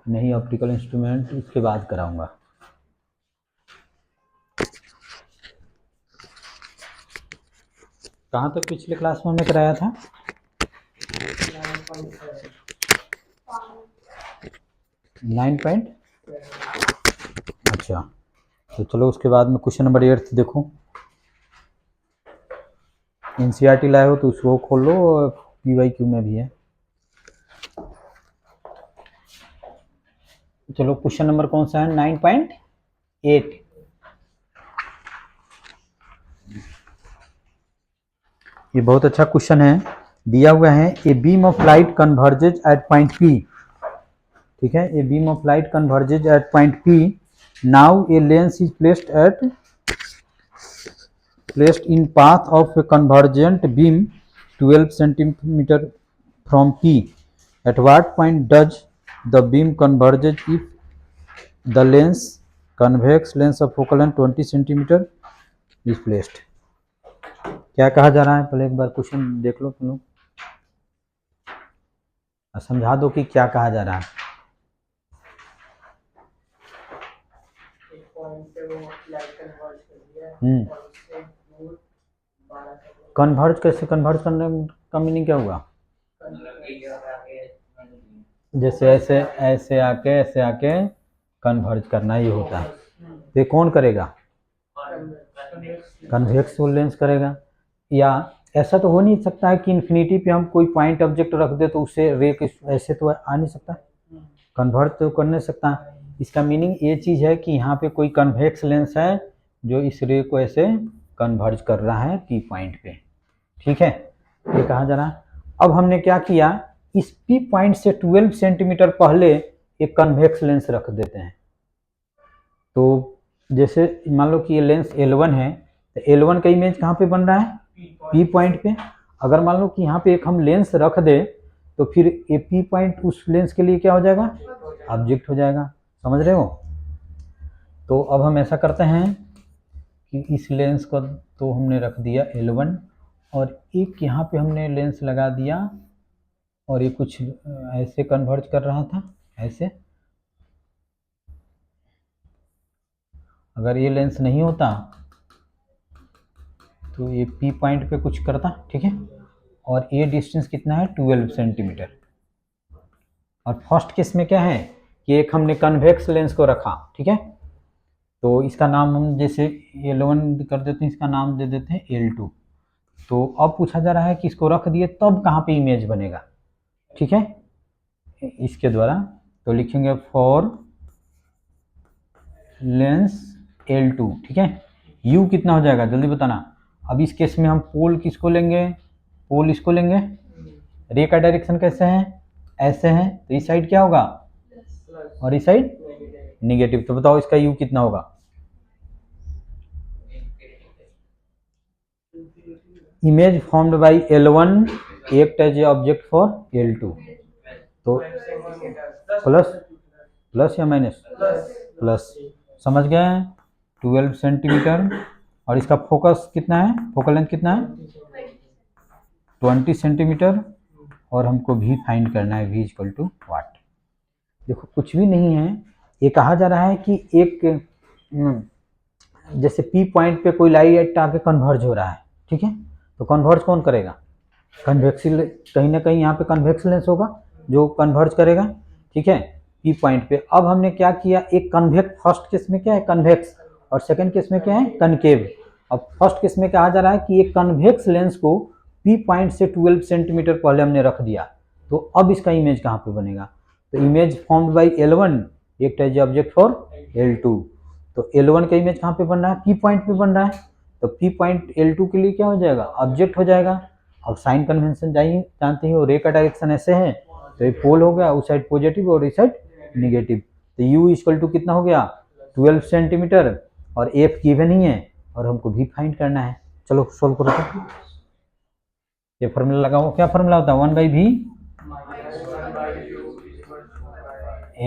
नहीं, optical instrument इसके बाद कराऊंगा। कहाँ तक पिछले क्लास में हमने कराया था? 9 पॉइंट। अच्छा, तो चलो उसके बाद में क्वेश्चन नंबर 8 देखो। एनसीईआरटी लाए हो तो उसको खोल लो, पीवाईक्यू में भी है। चलो क्वेश्चन नंबर कौन सा है? 9.8। ये बहुत अच्छा क्वेश्चन है। दिया हुआ है a beam of light converges at point P. ठीक है, a beam of light converges at point P. Now a lens is placed in path of a convergent beam 12 centimeter from P. At what point does the beam converges if the lens convex lens of focal length 20 centimeter is placed? क्या कहा जा रहा है? पहले एक बार question देख लो तुम लोग, समझा दो कि क्या कहा जा रहा है। कन्वर्ज कैसे? कन्वर्ज करने का मीनिंग क्या हुआ? जैसे ऐसे ऐसे आके कन्वर्ज करना ही होता है। तो ये कौन करेगा? कन्वेक्स लेंस करेगा। या ऐसा तो हो नहीं सकता है कि इन्फिनिटी पे हम कोई पॉइंट ऑब्जेक्ट रख दे तो उससे रे ऐसे तो आ नहीं सकता, कन्वर्ट तो कर नहीं सकता। इसका मीनिंग ये चीज़ है कि यहाँ पे कोई कन्वेक्स लेंस है जो इस रे को ऐसे कन्वर्ज कर रहा है पी पॉइंट पे। ठीक है, ये कहा जा रहा है। अब हमने क्या किया, इस पी पॉइंट से 12 सेंटीमीटर पहले एक कन्वेक्स लेंस रख देते हैं। तो जैसे मान लो कि ये लेंस L1 है, तो L1 का इमेज कहाँ पे बन रहा है? पी पॉइंट पे। अगर मान लो कि यहाँ पे एक हम लेंस रख दे तो फिर ये पी पॉइंट उस लेंस के लिए क्या हो जाएगा? ऑब्जेक्ट हो जाएगा। समझ रहे हो? तो अब हम ऐसा करते हैं कि इस लेंस को तो हमने रख दिया L1 और एक यहाँ पे हमने लेंस लगा दिया और ये कुछ ऐसे कन्वर्ज कर रहा था ऐसे। अगर ये लेंस नहीं होता तो ये पी पॉइंट पे कुछ करता। ठीक है, और ये डिस्टेंस कितना है? 12 सेंटीमीटर। और फर्स्ट केस में क्या है कि एक हमने कन्वेक्स लेंस को रखा। ठीक है, तो इसका नाम हम जैसे L1 कर देते हैं, इसका नाम दे देते हैं L2। तो अब पूछा जा रहा है कि इसको रख दिए तब कहाँ पे इमेज बनेगा। ठीक है, इसके द्वारा तो लिखेंगे फॉर लेंस L2। ठीक है, U कितना हो जाएगा जल्दी बताना। अब इस केस में हम पोल किसको लेंगे? पोल इसको लेंगे। रे का डायरेक्शन कैसे है? ऐसे है, तो इस साइड क्या होगा और इस साइड निगेटिव। तो बताओ इसका U कितना होगा? Image formed by L1 act as a object for L2। तो प्लस या माइनस? प्लस। समझ गए? 12 सेंटीमीटर और इसका फोकस कितना है? फोकल लेंथ कितना है? 20 सेंटीमीटर। और हमको भी फाइंड करना है, v इक्वल टू वाट। देखो कुछ भी नहीं है, ये कहा जा रहा है कि एक जैसे पी पॉइंट पे कोई लाइट आके कन्वर्ज हो रहा है। ठीक है, तो कन्वर्ज कौन करेगा? कन्वेक्स, कहीं ना कहीं यहाँ पे कन्वेक्स लेंस होगा जो कन्वर्ज करेगा। ठीक है, पी पॉइंट पे। अब हमने क्या किया, एक कन्वेक्स, फर्स्ट केस में क्या है? कन्वेक्स, और सेकंड केस में क्या है? कनकेव। अब फर्स्ट केस में कहा जा रहा है कि एक कन्वेक्स लेंस को पी पॉइंट से 12 सेंटीमीटर पहले हमने रख दिया, तो अब इसका इमेज कहाँ पे बनेगा? तो image formed by L1 act as object for L2। तो L1 का इमेज कहाँ पे बन रहा है? पी पॉइंट पे बन रहा है। तो पी पॉइंट L2 के लिए क्या हो जाएगा? ऑब्जेक्ट हो जाएगा। अब साइन कन्वेंशन जाइए, जानते हो रे का डायरेक्शन ऐसे है, तो ये पोल हो गया, उस साइड पॉजिटिव और इस साइड निगेटिव। तो U इक्वल टू कितना हो गया? 12 सेंटीमीटर और F गिवन ही है और हमको भी फाइंड करना है। चलो सोल्व करो। तो ये फॉर्मूला लगाओ, क्या फॉर्मूला होता है? 1/v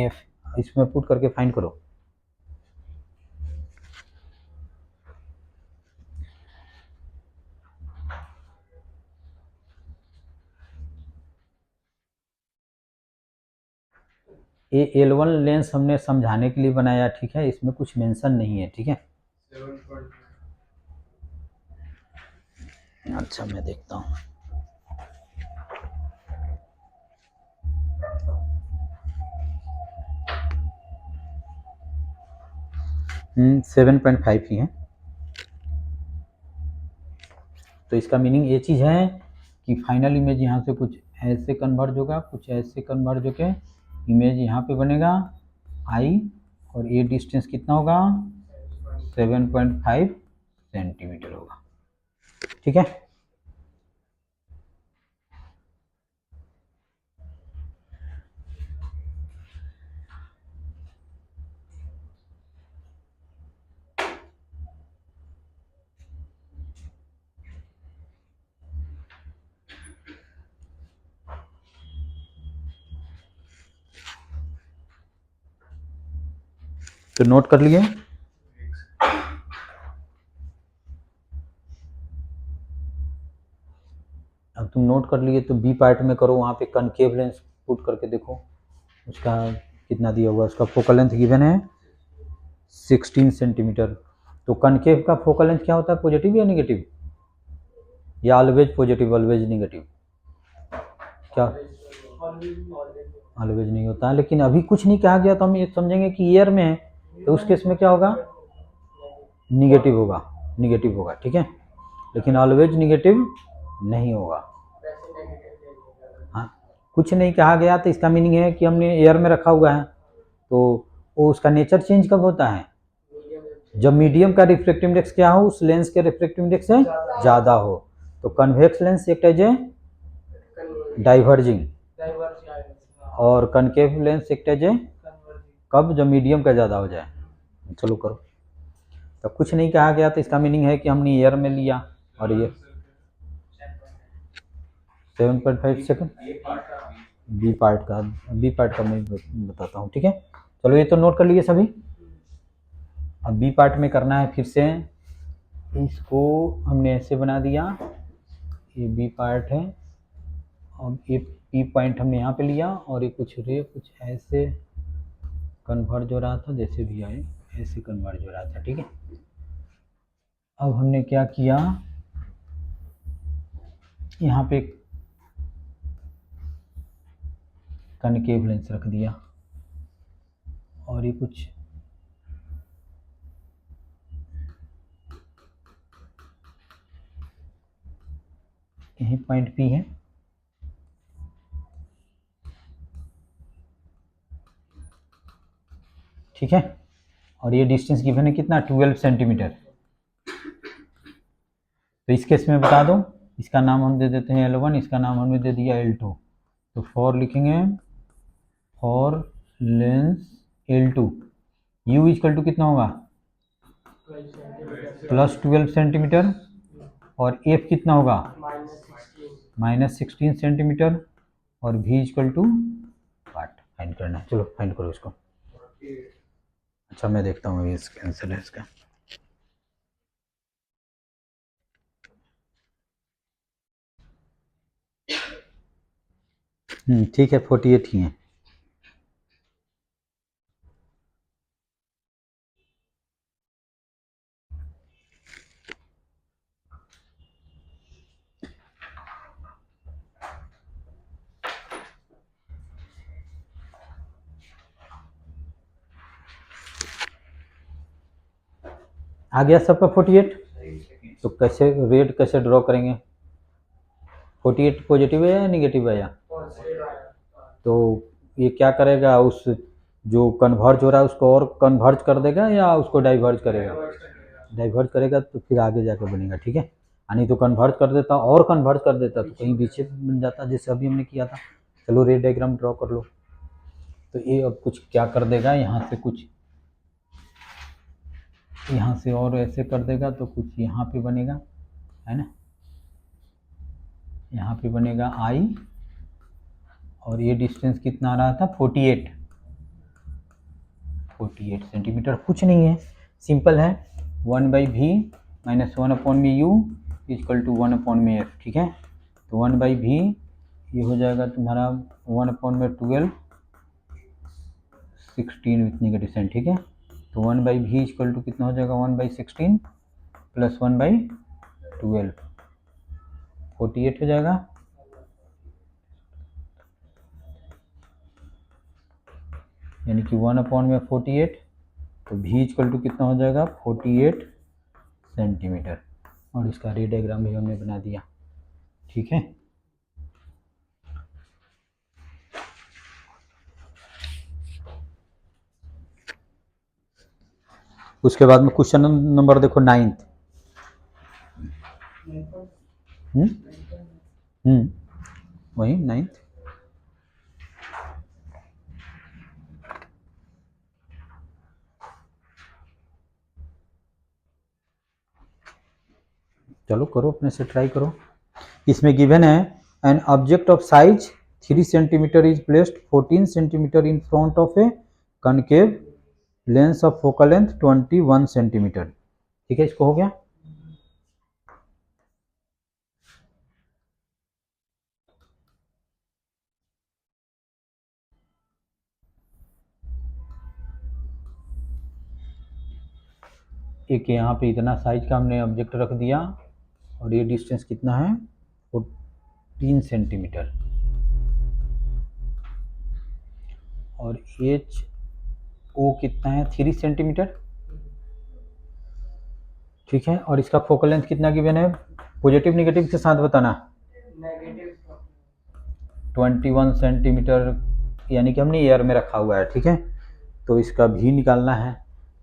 F, इसमें पुट करके फाइंड करो। ये L1 लेंस हमने समझाने के लिए बनाया, ठीक है, इसमें कुछ मेंशन नहीं है, ठीक है। अच्छा मैं देखता हूँ। 7.5 ही है। तो इसका मीनिंग ये चीज़ है कि फाइनल इमेज यहाँ से कुछ ऐसे कन्वर्ज होगा, कुछ ऐसे कन्वर्ज होके इमेज यहाँ पे बनेगा आई, और ये डिस्टेंस कितना होगा 7.5 सेंटीमीटर होगा, ठीक है। तो नोट कर लिए। अब तुम नोट कर लिए तो बी पार्ट में करो, वहाँ पे कनकेव लेंस पुट करके देखो उसका कितना दिया हुआ। उसका फोकल लेंथ गिवन है 16 सेंटीमीटर। तो कनकेव का फोकल लेंथ क्या होता है, पॉजिटिव या नेगेटिव, या ऑलवेज पॉजिटिव ऑलवेज नेगेटिव, क्या ऑलवेज नहीं होता है। लेकिन अभी कुछ नहीं कहा गया, तो हम ये समझेंगे कि ईयर में है, तो उस केस में क्या होगा, निगेटिव होगा, निगेटिव होगा, ठीक है। लेकिन ऑलवेज निगेटिव नहीं होगा। हाँ, कुछ नहीं कहा गया तो इसका मीनिंग है कि हमने एयर में रखा हुआ है, तो वो उसका नेचर चेंज कब होता है, जब मीडियम का रिफ्रैक्टिव इंडेक्स क्या हो, उस लेंस के रिफ्रैक्टिव इंडेक्स से ज़्यादा हो। तो convex lens act as a diverging, और concave lens act as a कब, जब मीडियम का ज़्यादा हो जाए। चलो करो। तो कुछ नहीं कहा गया तो इसका मीनिंग है कि हमने एयर में लिया, और ये 7.5 सेकंड बी पार्ट का मैं बताता हूँ, ठीक है। चलो ये तो नोट कर लिए सभी। अब बी पार्ट में करना है, फिर से इसको हमने ऐसे बना दिया, ये बी पार्ट है। अब ये पी पॉइंट हमने यहाँ पे लिया, और ये कुछ ऐसे कन्वर्ज हो रहा था, जैसे भी आए ऐसे कन्वर्ज हो रहा था, ठीक है। अब हमने क्या किया, यहाँ पे कनकेव लेंस रख दिया, और ये कुछ यही पॉइंट पी है, ठीक है। और ये डिस्टेंस गिवन है कितना, 12 सेंटीमीटर। तो इस केस में बता दो, इसका नाम हम दे देते हैं L1, इसका नाम हमने दे दिया L2। तो फॉर लिखेंगे, for lens L2 U equal to कितना होगा, +12 सेंटीमीटर, और F कितना होगा, -16 सेंटीमीटर, और V equal to what find करना है। चलो फाइंड करो इसको। अच्छा मैं देखता हूँ, इसका आंसर है इसका। ठीक है, 48 ही है। आ गया सबका 48। तो कैसे रेट कैसे ड्रॉ करेंगे, 48 पॉजिटिव है या निगेटिव है, या तो ये क्या करेगा, उस जो कन्वर्ज हो रहा है उसको और कन्वर्ज कर देगा, या उसको डाइवर्ज करेगा, डाइवर्ज करेगा तो फिर आगे जाकर बनेगा, ठीक है। नहीं तो कन्वर्ज कर देता, और कन्वर्ज कर देता तो कहीं पीछे बन जाता, जैसे अभी हमने किया था। चलो रे डायग्राम ड्रॉ कर लो। तो ये अब कुछ क्या कर देगा, यहाँ से कुछ यहाँ से और ऐसे कर देगा, तो कुछ यहाँ पे बनेगा, है ना, यहाँ पे बनेगा आई, और ये डिस्टेंस कितना आ रहा था, 48 सेंटीमीटर। कुछ नहीं है, सिंपल है, 1/v - 1/mu equal to 1/f, ठीक है। तो 1/v ये हो जाएगा तुम्हारा 1/12 16 विथ नेगेटिव साइन, ठीक है। तो 1/v इक्वल टू कितना हो जाएगा, 1/16 प्लस 1/12, 48 हो जाएगा। यानी कि 1/48, तो v इक्वल टू कितना हो जाएगा, 48 सेंटीमीटर। और इसका रे डायग्राम भी हमने बना दिया, ठीक है। उसके बाद में क्वेश्चन नंबर देखो 9th। वही 9th। चलो करो, अपने से ट्राई करो। इसमें गिवन है an object of size 3 centimetre is placed 14 centimetre in front of A concave lens of focal length 21 centimetre, ठीक है। इसको हो गया। एक यहाँ पे इतना साइज का हमने ऑब्जेक्ट रख दिया और ये डिस्टेंस कितना है, 14 सेंटीमीटर। और एच ओ कितना है, 3 सेंटीमीटर, ठीक है। और इसका फोकल लेंथ कितना गिवन है, पॉजिटिव नेगेटिव के साथ बताना। 21 सेंटीमीटर, यानी कि हमने एयर में रखा हुआ है, ठीक है। तो इसका भी निकालना है।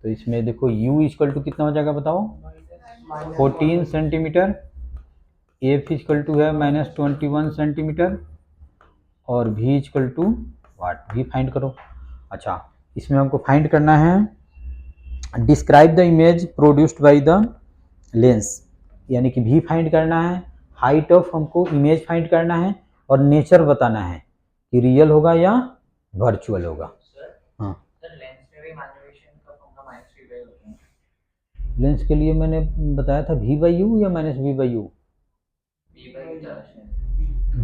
तो इसमें देखो u इक्वल टू कितना हो जाएगा बताओ, 14 सेंटीमीटर। एफ इक्वल टू है -21 सेंटीमीटर। और v equal to what, v find करो। अच्छा, इसमें हमको फाइंड करना है describe the image produced by the lens, यानी कि v फाइंड करना है, हाइट ऑफ हमको इमेज फाइंड करना है, और नेचर बताना है कि रियल होगा या वर्चुअल होगा। हाँ, लेंस के लिए मैंने बताया था v/u या -v/u,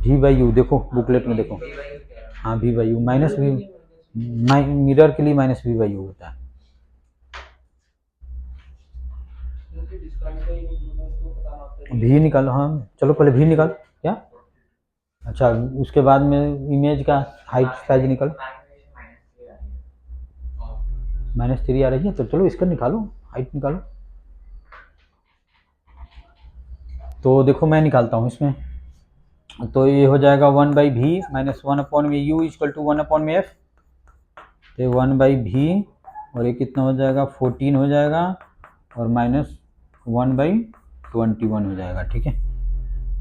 v/u देखो बुकलेट में देखो। हाँ v/u, -v, मिरर के लिए -v/u होता है। भी निकालो, हाँ चलो पहले भी निकाल क्या। अच्छा, उसके बाद में इमेज का हाइट साइज निकालो। -3 आ रही है, तो चलो इसका निकालो, हाइट निकालो। तो देखो मैं निकालता हूँ इसमें। तो ये हो जाएगा 1/v - 1/u equal to 1/f। तो 1/v और ये कितना हो जाएगा, 14 हो जाएगा, और -1/21 हो जाएगा, ठीक है।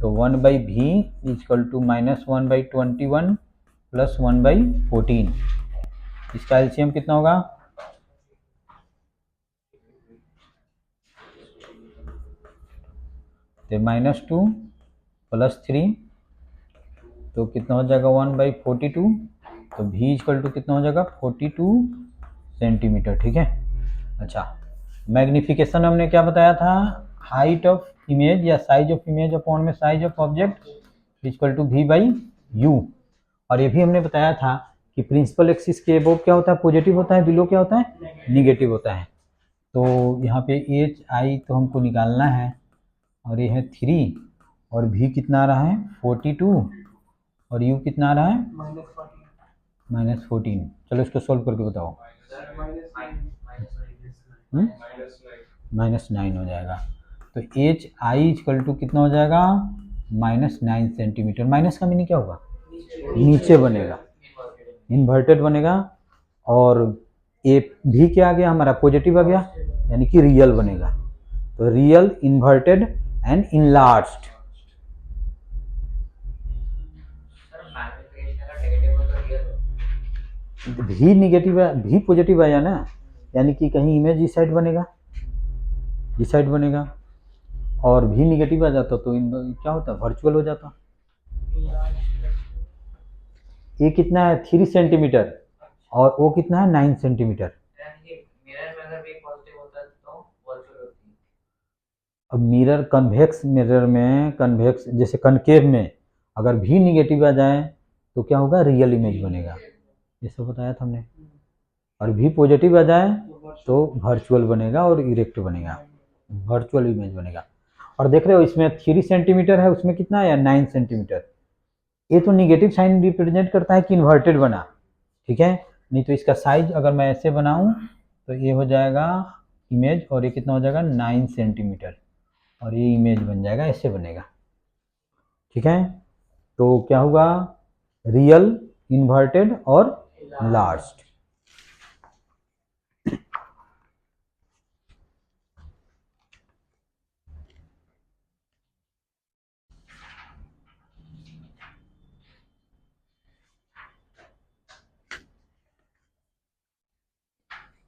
तो 1/v इक्वल टू -1/21 प्लस 1/14। इसका एलसीएम कितना होगा, तो -2 प्लस 3, तो कितना हो जाएगा 1/42। तो v इक्वल टू कितना हो जाएगा, 42 सेंटीमीटर, ठीक है। अच्छा, मैग्निफिकेशन हमने क्या बताया था, हाइट ऑफ इमेज या साइज ऑफ इमेज अपॉन में size of object equal to v/u। और ये भी हमने बताया था कि प्रिंसिपल एक्सिस के अबव क्या होता है, पॉजिटिव होता है, बिलो क्या होता है, निगेटिव होता है। तो यहाँ पे एच आई तो हमको निकालना है, और ये है 3, और v कितना आ रहा है 42, और u कितना आ रहा है -14। चलो इसको सॉल्व करके बताओ। -9 हो जाएगा। तो एच आई इक्वल टू कितना हो जाएगा, -9 सेंटीमीटर। माइनस का मीनिंग क्या होगा, नीचे बनेगा, इन्वर्टेड बनेगा। और ए भी क्या आ गया हमारा, पॉजिटिव आ गया, यानी कि रियल बनेगा। तो रियल, इन्वर्टेड एंड इनलार्ज्ड। भी निगेटिव है, भी पॉजिटिव आया ना, यानी कि कहीं इमेज इस साइड बनेगा, इस साइड बनेगा, और भी निगेटिव आ जाता तो क्या होता, वर्चुअल हो जाता। ये कितना है 3 सेंटीमीटर, और वो कितना है 9 सेंटीमीटर। अब मिरर, कन्वेक्स मिरर में, कन्वेक्स जैसे कनकेव में अगर भी निगेटिव आ जाए तो क्या होगा, रियल इमेज बनेगा। ये सब बताया था हमने। और भी पॉजिटिव आ जाए तो वर्चुअल बनेगा और इरेक्ट बनेगा, वर्चुअल इमेज बनेगा। और देख रहे हो इसमें 3 सेंटीमीटर है, उसमें कितना है 9 सेंटीमीटर। ये तो निगेटिव साइन रिप्रेजेंट करता है कि इन्वर्टेड बना, ठीक है। नहीं तो इसका साइज अगर मैं ऐसे बनाऊं तो ये हो जाएगा इमेज, और ये कितना हो जाएगा 9 सेंटीमीटर, और ये इमेज बन जाएगा, ऐसे बनेगा, ठीक है। तो क्या होगा, रियल, इन्वर्टेड और लार्ज।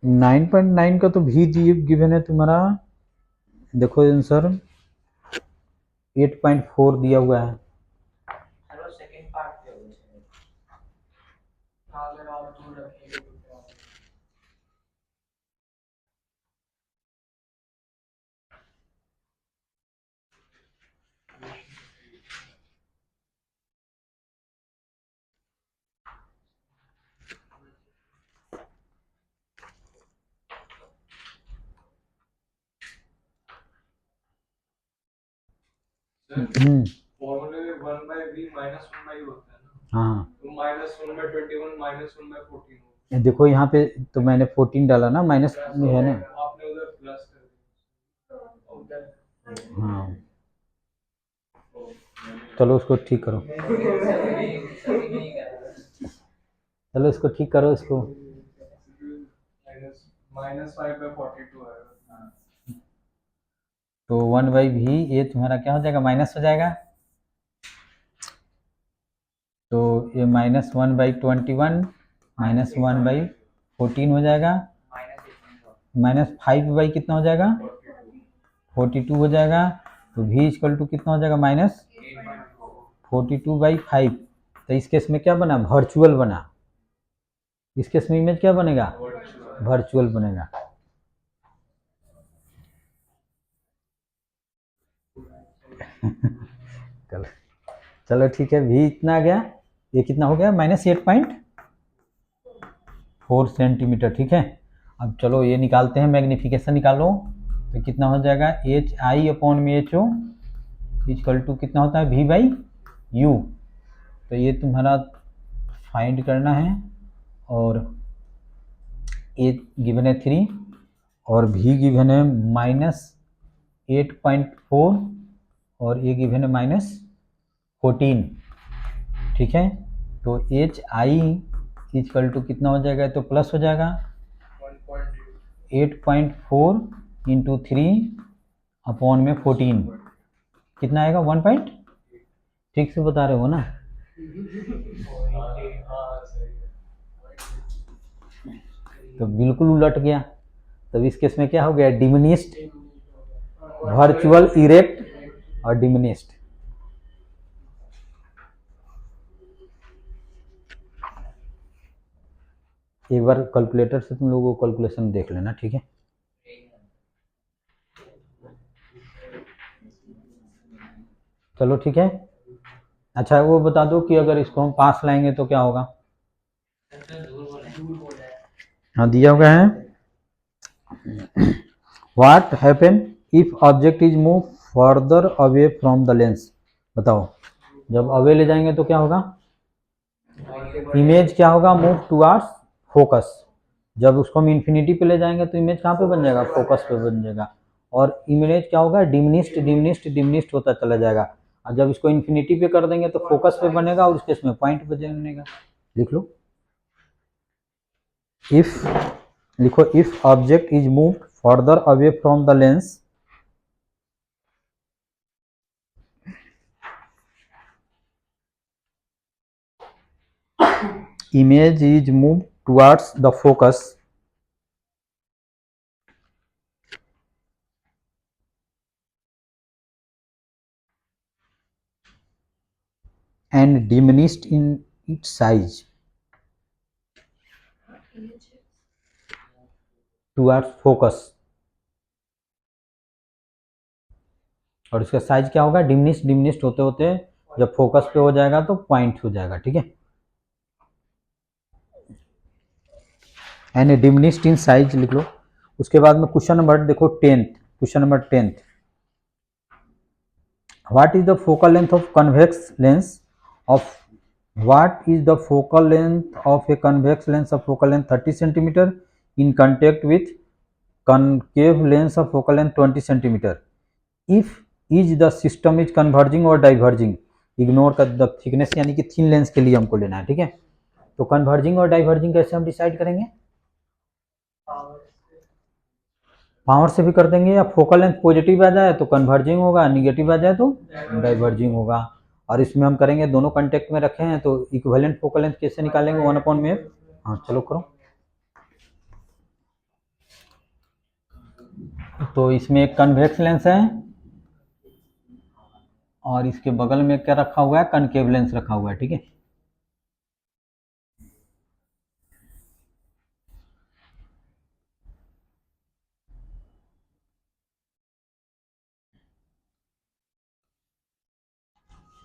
नाइन 9.9 का तो भी गिवन है तुम्हारा, देखो आंसर 8.4 दिया हुआ है। फॉर्मूले में 1/v माइनस 1/u होता है ना। हाँ, तो -1/21 -1/14 ये देखो यहाँ पे तो मैंने 14 डाला ना, माइनस में है ना। आपने उधर प्लस कर दिया। हाँ, चलो उसको ठीक करो, चलो इसको ठीक करो इसको। -5/42 आएगा। तो 1/v ये तुम्हारा क्या हो जाएगा, माइनस हो जाएगा। तो ये -1/21 -1/14 हो जाएगा, -5 कितना हो जाएगा 42 हो जाएगा। तो v इक्वल टू कितना हो जाएगा -42/5। तो इस केस में क्या बना, वर्चुअल बना। इस केस में इमेज क्या बनेगा, वर्चुअल बनेगा। चलो चलो ठीक है, भी इतना आ गया, ये कितना हो गया -8.4 सेंटीमीटर, ठीक है। अब चलो ये निकालते हैं, मैग्निफिकेशन निकालो। तो कितना हो जाएगा HI/HO इक्वल टू कितना होता है V/U। तो ये तुम्हारा फाइंड करना है, और ए गिवन है 3 और भी गिवन है -8.4 और ये गिवन है -14, ठीक है। तो HI इक्वल टू कितना हो जाएगा, तो प्लस हो जाएगा 8.4 इंटू 3/14, कितना आएगा 1 ठीक से बता रहे हो ना। तो बिल्कुल उलट गया। तब इस केस में क्या हो गया, डिमिनिस्ड, वर्चुअल, इरेक्ट और डिमिनिस्ड। एक बार कैलकुलेटर से तुम लोगों को कैलकुलेशन देख लेना, ठीक है। चलो ठीक है। अच्छा वो बता दो कि अगर इसको हम पास लाएंगे तो क्या होगा। हाँ दिया हुआ है, what happen if object is move further away from the lens. बताओ, जब अवे ले जाएंगे तो क्या होगा, इमेज क्या होगा, मूव टुवर्ड्स फोकस। जब उसको हम इन्फिनिटी पे ले जाएंगे तो इमेज कहाँ पे बन जाएगा, फोकस पे बन जाएगा। और इमेज क्या होगा, डिमिनिस्ड डिमिनिस्ड डिमिनिस्ड होता चला जाएगा। और जब इसको इन्फिनिटी पे कर देंगे तो फोकस पे बनेगा, और उसके इसमें पॉइंट पे बनेगा। लिख लो, इफ, लिखो if object is moved further away from the lens, image is moved towards the focus and diminished in its size towards focus। और इसका साइज क्या होगा, डिमिनिस्ट डिमिनिस्ट होते होते जब फोकस पे हो जाएगा तो पॉइंट हो जाएगा, ठीक है। And A diminished in size लिख लो। उसके बाद में क्वेश्चन नंबर देखो 10th, question number 10th, what is the focal length of convex lens of what is the focal length of a convex lens of focal length 30 centimeter in contact with concave lens of focal length 20 centimeter if is the system is converging or diverging, ignore का the thickness यानी कि thin lens के लिए हमको लेना है, ठीक है। तो कन्वर्जिंग और डाइवर्जिंग कैसे हम डिसाइड करेंगे, पावर से भी कर देंगे, या फोकल लेंथ पॉजिटिव आ जाए तो कन्वर्जिंग होगा, निगेटिव आ जाए तो डाइवर्जिंग होगा। और इसमें हम करेंगे दोनों कांटेक्ट में रखे हैं तो इक्विवेलेंट फोकल लेंथ कैसे निकालेंगे, 1/में। हाँ चलो करो। तो इसमें एक कन्वेक्स लेंस है और इसके बगल में क्या रखा हुआ है, कनकेव लेंस रखा हुआ है, ठीक है।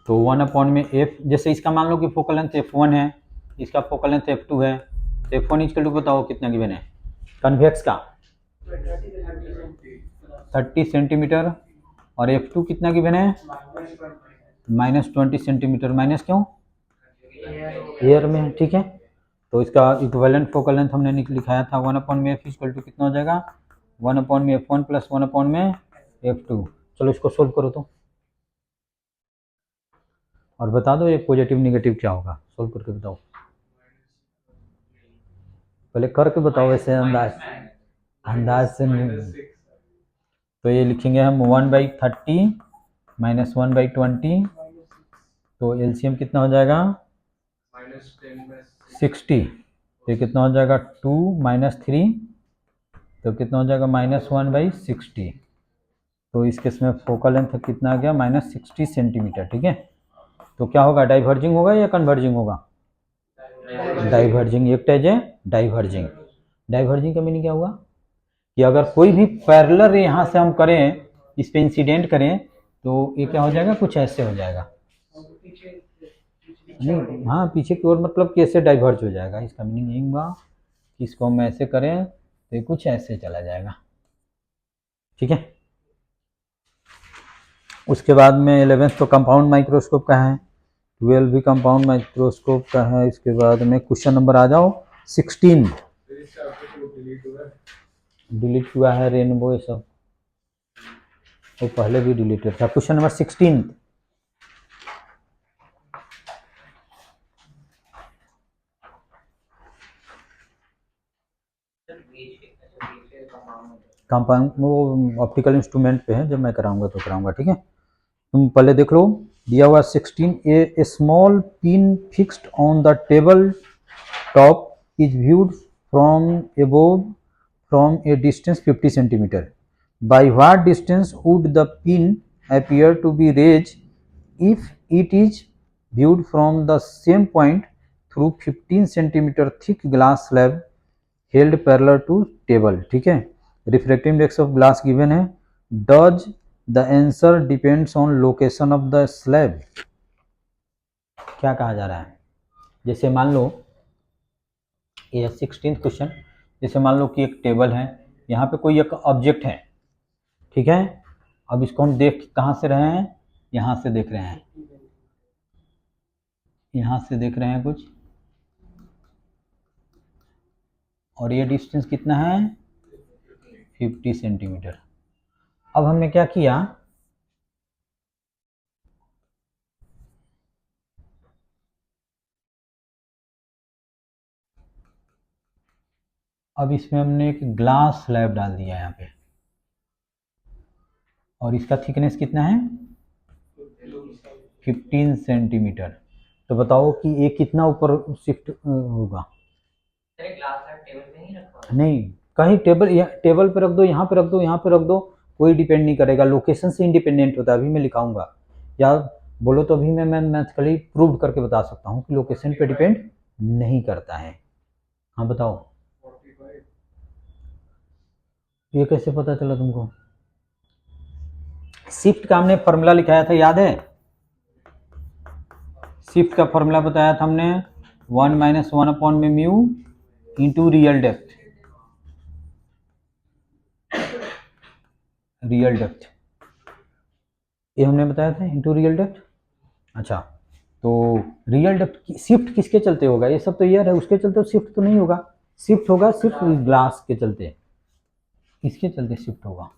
तो 1 में एफ, जैसे इसका मान लो कि फोकल लेंथ f1 है, इसका फोकल लेंथ f2 है, तो f1 इक्वल टू बताओ कितना गिवन है कन्वेक्स का 30 सेंटीमीटर, और f2 कितना गिवन है -20 सेंटीमीटर। माइनस क्यों, एयर में, ठीक है। तो इसका इक्विवेलेंट फोकल लेंथ हमने लिखाया था 1 में f इक्वल टू कितना हो जाएगा 1 में f1 प्लस 1 में f2। चलो इसको सोल्व करो तो, और बता दो ये पॉजिटिव निगेटिव क्या होगा, सोल्व करके बताओ, पहले करके बताओ, ऐसे अंदाज से नहीं। तो ये लिखेंगे हम 1/30 माइनस 1/20, तो एलसीएम कितना हो जाएगा -60, तो कितना हो जाएगा 2 - 3, तो कितना हो जाएगा -1/60। तो इस केस में फोकल लेंथ कितना आ गया -60 सेंटीमीटर, ठीक है। तो क्या होगा, डाइवर्जिंग होगा या कन्वर्जिंग होगा, डाइवर्जिंग, एक टैज है डाइवर्जिंग। डाइवर्जिंग का मीनिंग क्या हुआ कि अगर कोई भी पैरेलल यहाँ से हम करें, इस पे इंसिडेंट करें, तो ये क्या हो जाएगा, कुछ ऐसे हो जाएगा, नहीं हाँ पीछे की ओर, मतलब कि ऐसे डाइवर्ज हो जाएगा। इसका मीनिंग यही हुआ कि इसको हम ऐसे करें तो ये कुछ ऐसे चला जाएगा, ठीक है। उसके बाद में 11th तो कंपाउंड माइक्रोस्कोप का है, 12 भी कंपाउंड माइक्रोस्कोप का है। इसके बाद में क्वेश्चन नंबर आ जाओ 16, डिलीट हुआ है रेनबो, ये सब वो पहले भी डिलीटेड था। क्वेश्चन नंबर 16, कंपाउंड वो ऑप्टिकल इंस्ट्रूमेंट पे है, जब मैं कराऊंगा तो कराऊंगा, ठीक है। तुम पहले देख लो, दिया हुआ 16, a small pin fixed on the table top is viewed from above from a distance 50 centimetre, by what distance would the pin appear to be raised if it is viewed from the same point through 15 centimeter thick glass slab held parallel to table, ठीक है। Refractive index of glass given है, does the answer depends on location of the slab. क्या कहा जा रहा है, जैसे मान लो ये 16th क्वेश्चन, जैसे मान लो कि एक टेबल है, यहाँ पे कोई एक ऑब्जेक्ट है, ठीक है। अब इसको हम देख कहाँ से रहे हैं, यहाँ से देख रहे हैं, यहाँ से देख रहे हैं कुछ, और ये डिस्टेंस कितना है 50 सेंटीमीटर। अब हमने क्या किया, अब इसमें हमने एक ग्लास स्लैब डाल दिया यहाँ पे, और इसका थिकनेस कितना है 15 सेंटीमीटर। तो बताओ कि ये कितना ऊपर शिफ्ट होगा, नहीं कहीं टेबल पे रख दो, यहाँ पे रख दो, यहाँ पे रख दो, कोई डिपेंड नहीं करेगा, लोकेशन से इंडिपेंडेंट होता है। अभी मैं लिखाऊंगा, या बोलो तो अभी मैं मैथ्मेटिकली प्रूव करके बता सकता हूँ कि लोकेशन पे डिपेंड नहीं करता है। हाँ बताओ, ये कैसे पता चला तुमको, शिफ्ट का हमने फॉर्मूला लिखाया था, याद है, शिफ्ट का फॉर्मूला बताया था हमने 1 - 1 अपॉन में mu into real depth, real depth, ये हमने बताया था, इंटू रियल डेप्थ। अच्छा, तो रियल डेप्थ शिफ्ट किसके चलते होगा? ये सब तो एयर है, उसके चलते शिफ्ट तो नहीं होगा, शिफ्ट होगा सिर्फ ग्लास के चलते। किसके चलते शिफ्ट होगा?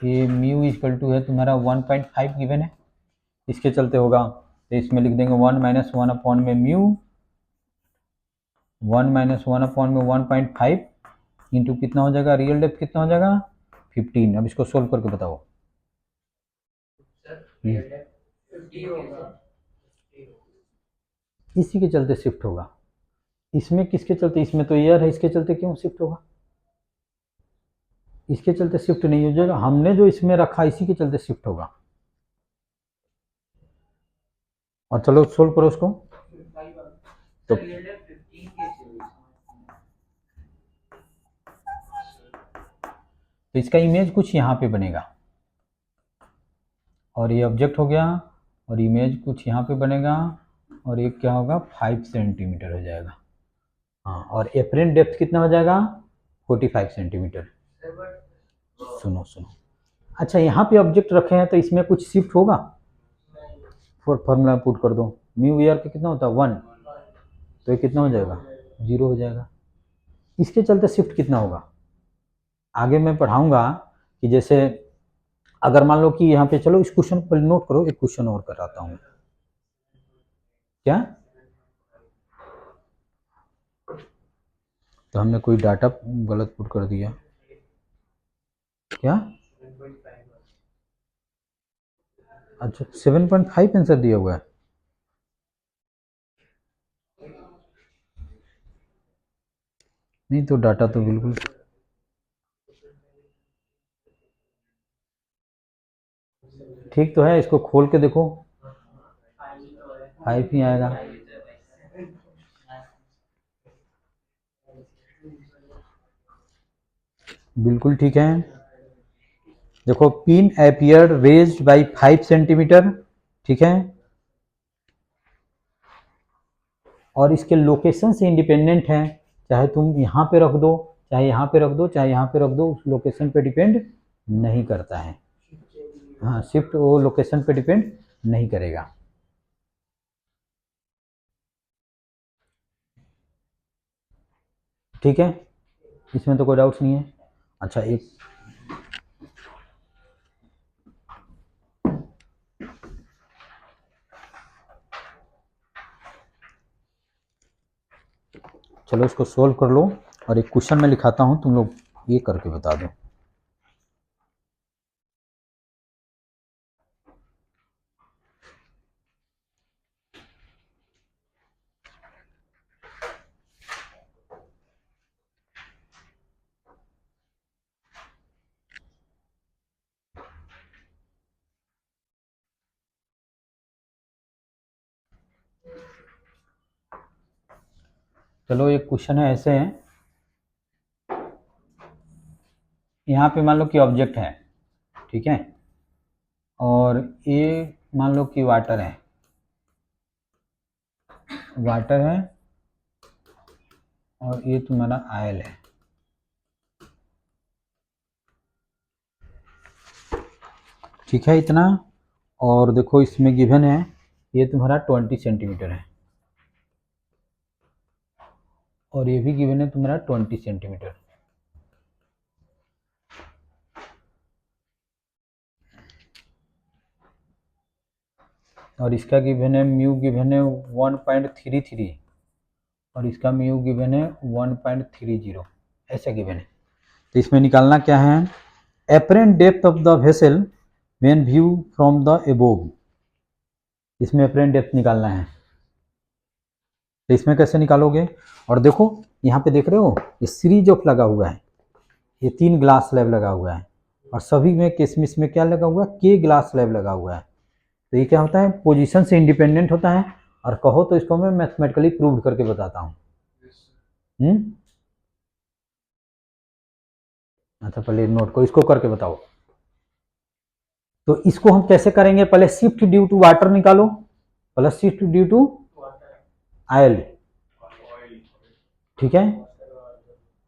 ये म्यू इक्वल टू है तुम्हारा 1.5 गिवन है, इसके चलते होगा। तो इसमें लिख देंगे 1 - 1 अपॉन में म्यू, 1 - 1 अपॉन में 1.5 इंटू कितना हो जाएगा, रियल डेप्थ कितना हो जाएगा 15। अब इसको सोल्व करके बताओ। इसी के चलते शिफ्ट होगा। इसमें किसके चलते? इसमें तो एयर है, इसके चलते क्यों शिफ्ट होगा? इसके चलते शिफ्ट नहीं हो जाएगा, हमने जो इसमें रखा इसी के चलते शिफ्ट होगा। और चलो सोल्व करो उसको। तो इसका इमेज कुछ यहाँ पे बनेगा, और ये ऑब्जेक्ट हो गया, और इमेज कुछ यहाँ पे बनेगा, और ये क्या होगा 5 सेंटीमीटर हो जाएगा। हाँ, और एपरेंट डेप्थ कितना हो जाएगा 45 सेंटीमीटर। सुनो सुनो, अच्छा यहाँ पे ऑब्जेक्ट रखे हैं तो इसमें कुछ शिफ्ट होगा? फॉर्मूला पुट कर दो, म्यू एयर का कितना होता है 1, तो ये कितना हो जाएगा 0 हो जाएगा। इसके चलते शिफ्ट कितना होगा? आगे मैं पढ़ाऊंगा कि जैसे अगर मान लो कि यहाँ पे, चलो इस क्वेश्चन पर नोट करो, एक क्वेश्चन और कराता हूँ। क्या? तो हमने कोई डाटा गलत पुट कर दिया क्या? अच्छा 7.5 आंसर दिया हुआ है। नहीं तो डाटा तो बिल्कुल ठीक तो है, इसको खोल के देखो 5 ही आएगा। बिल्कुल ठीक है। देखो pin appear raised bye 5 centimetre, ठीक है, और इसके लोकेशन से इंडिपेंडेंट है, चाहे तुम यहाँ पे रख दो, चाहे यहाँ पे रख दो, चाहे यहाँ पे रख दो, उस लोकेशन पे डिपेंड नहीं करता है। हाँ, शिफ्ट वो लोकेशन पे डिपेंड नहीं करेगा। ठीक है, इसमें तो कोई डाउट्स नहीं है। अच्छा एक चलो इसको सोल्व कर लो, और एक क्वेश्चन में लिखाता हूँ, तुम लोग ये करके बता दो। चलो एक क्वेश्चन है ऐसे है, यहाँ पे मान लो कि ऑब्जेक्ट है, ठीक है, और ये मान लो कि वाटर है, वाटर है, और ये तुम्हारा आयल है। ठीक है इतना, और देखो इसमें गिवन है ये तुम्हारा 20 सेंटीमीटर है, और ये भी गिवन है तुम्हारा 20 सेंटीमीटर। और इसका गिवन है म्यू गिवन है 1.33, और इसका म्यू गिवन है 1.30, ऐसा गिवन है। तो इसमें निकालना क्या है, apparent depth of the vessel when view from the above, इसमें एपरेंट डेप्थ निकालना है। तो इसमें कैसे निकालोगे? और देखो यहाँ पे देख रहे हो ये सीरीज ऑफ लगा हुआ है, ये 3 ग्लास स्लैब लगा हुआ है, और सभी में किसमिस में क्या लगा हुआ है, के ग्लास स्लैब लगा हुआ है। तो ये क्या होता है, पोजीशन से इंडिपेंडेंट होता है, और कहो तो इसको मैं मैथमेटिकली प्रूव करके बताता हूँ। अच्छा पहले नोट को इसको करके बताओ। तो इसको हम कैसे करेंगे, पहले शिफ्ट ड्यू टू वाटर निकालो, plus shift due to oil, ठीक है।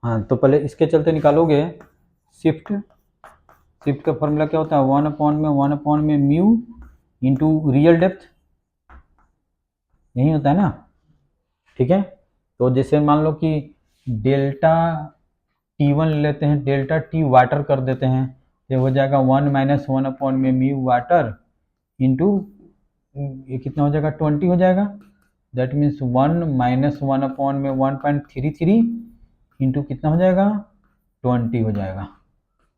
हाँ तो पहले इसके चलते निकालोगे शिफ्ट शिफ्ट का फॉर्मूला क्या होता है, 1/1/में म्यू इंटू रियल डेप्थ, यही होता है ना, ठीक है। तो जैसे मान लो कि डेल्टा T1 लेते हैं, डेल्टा T वाटर कर देते हैं, ये हो जाएगा 1-1/में म्यू वाटर इंटू ये कितना हो जाएगा, 20 हो जाएगा। दैट मीन्स 1-1/में 1.33 इंटू कितना हो जाएगा, 20 हो जाएगा।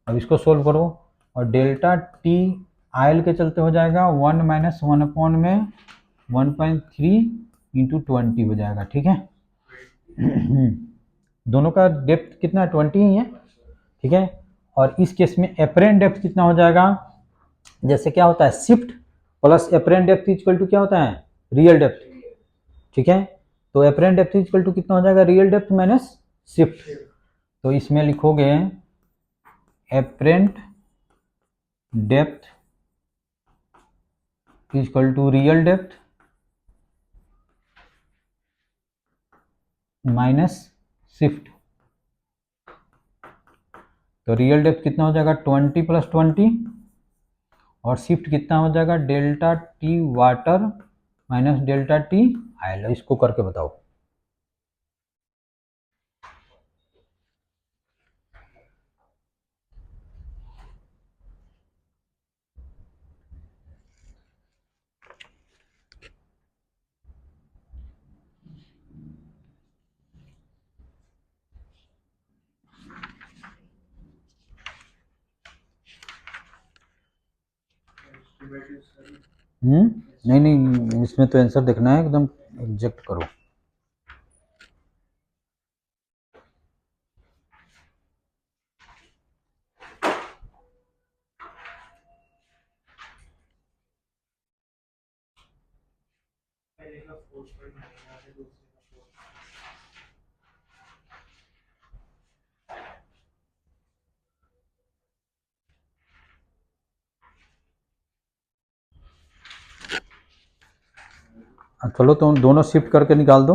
अब इसको सोल्व करो, और डेल्टा टी आयल के चलते हो जाएगा 1-1/में 1.3 इंटू 20 हो जाएगा, ठीक है। दोनों का डेप्थ कितना है, 20 ही है, ठीक है। और इस केस में एपरेंट डेप्थ कितना हो जाएगा, जैसे क्या होता है shift plus apparent depth equal to क्या होता है, रियल डेप्थ, ठीक है। तो एपरेंट डेप्थ इक्वल टू कितना हो जाएगा, रियल डेप्थ माइनस शिफ्ट। तो इसमें लिखोगे apparent depth equal to real depth minus shift. तो रियल डेप्थ कितना हो जाएगा, 20 + 20, और शिफ्ट कितना हो जाएगा, delta T water minus delta T oil. इसको करके बताओ। नहीं नहीं, इसमें तो आंसर देखना है, एकदम एग्जैक्ट करो। चलो तो दोनों शिफ्ट करके निकाल दो।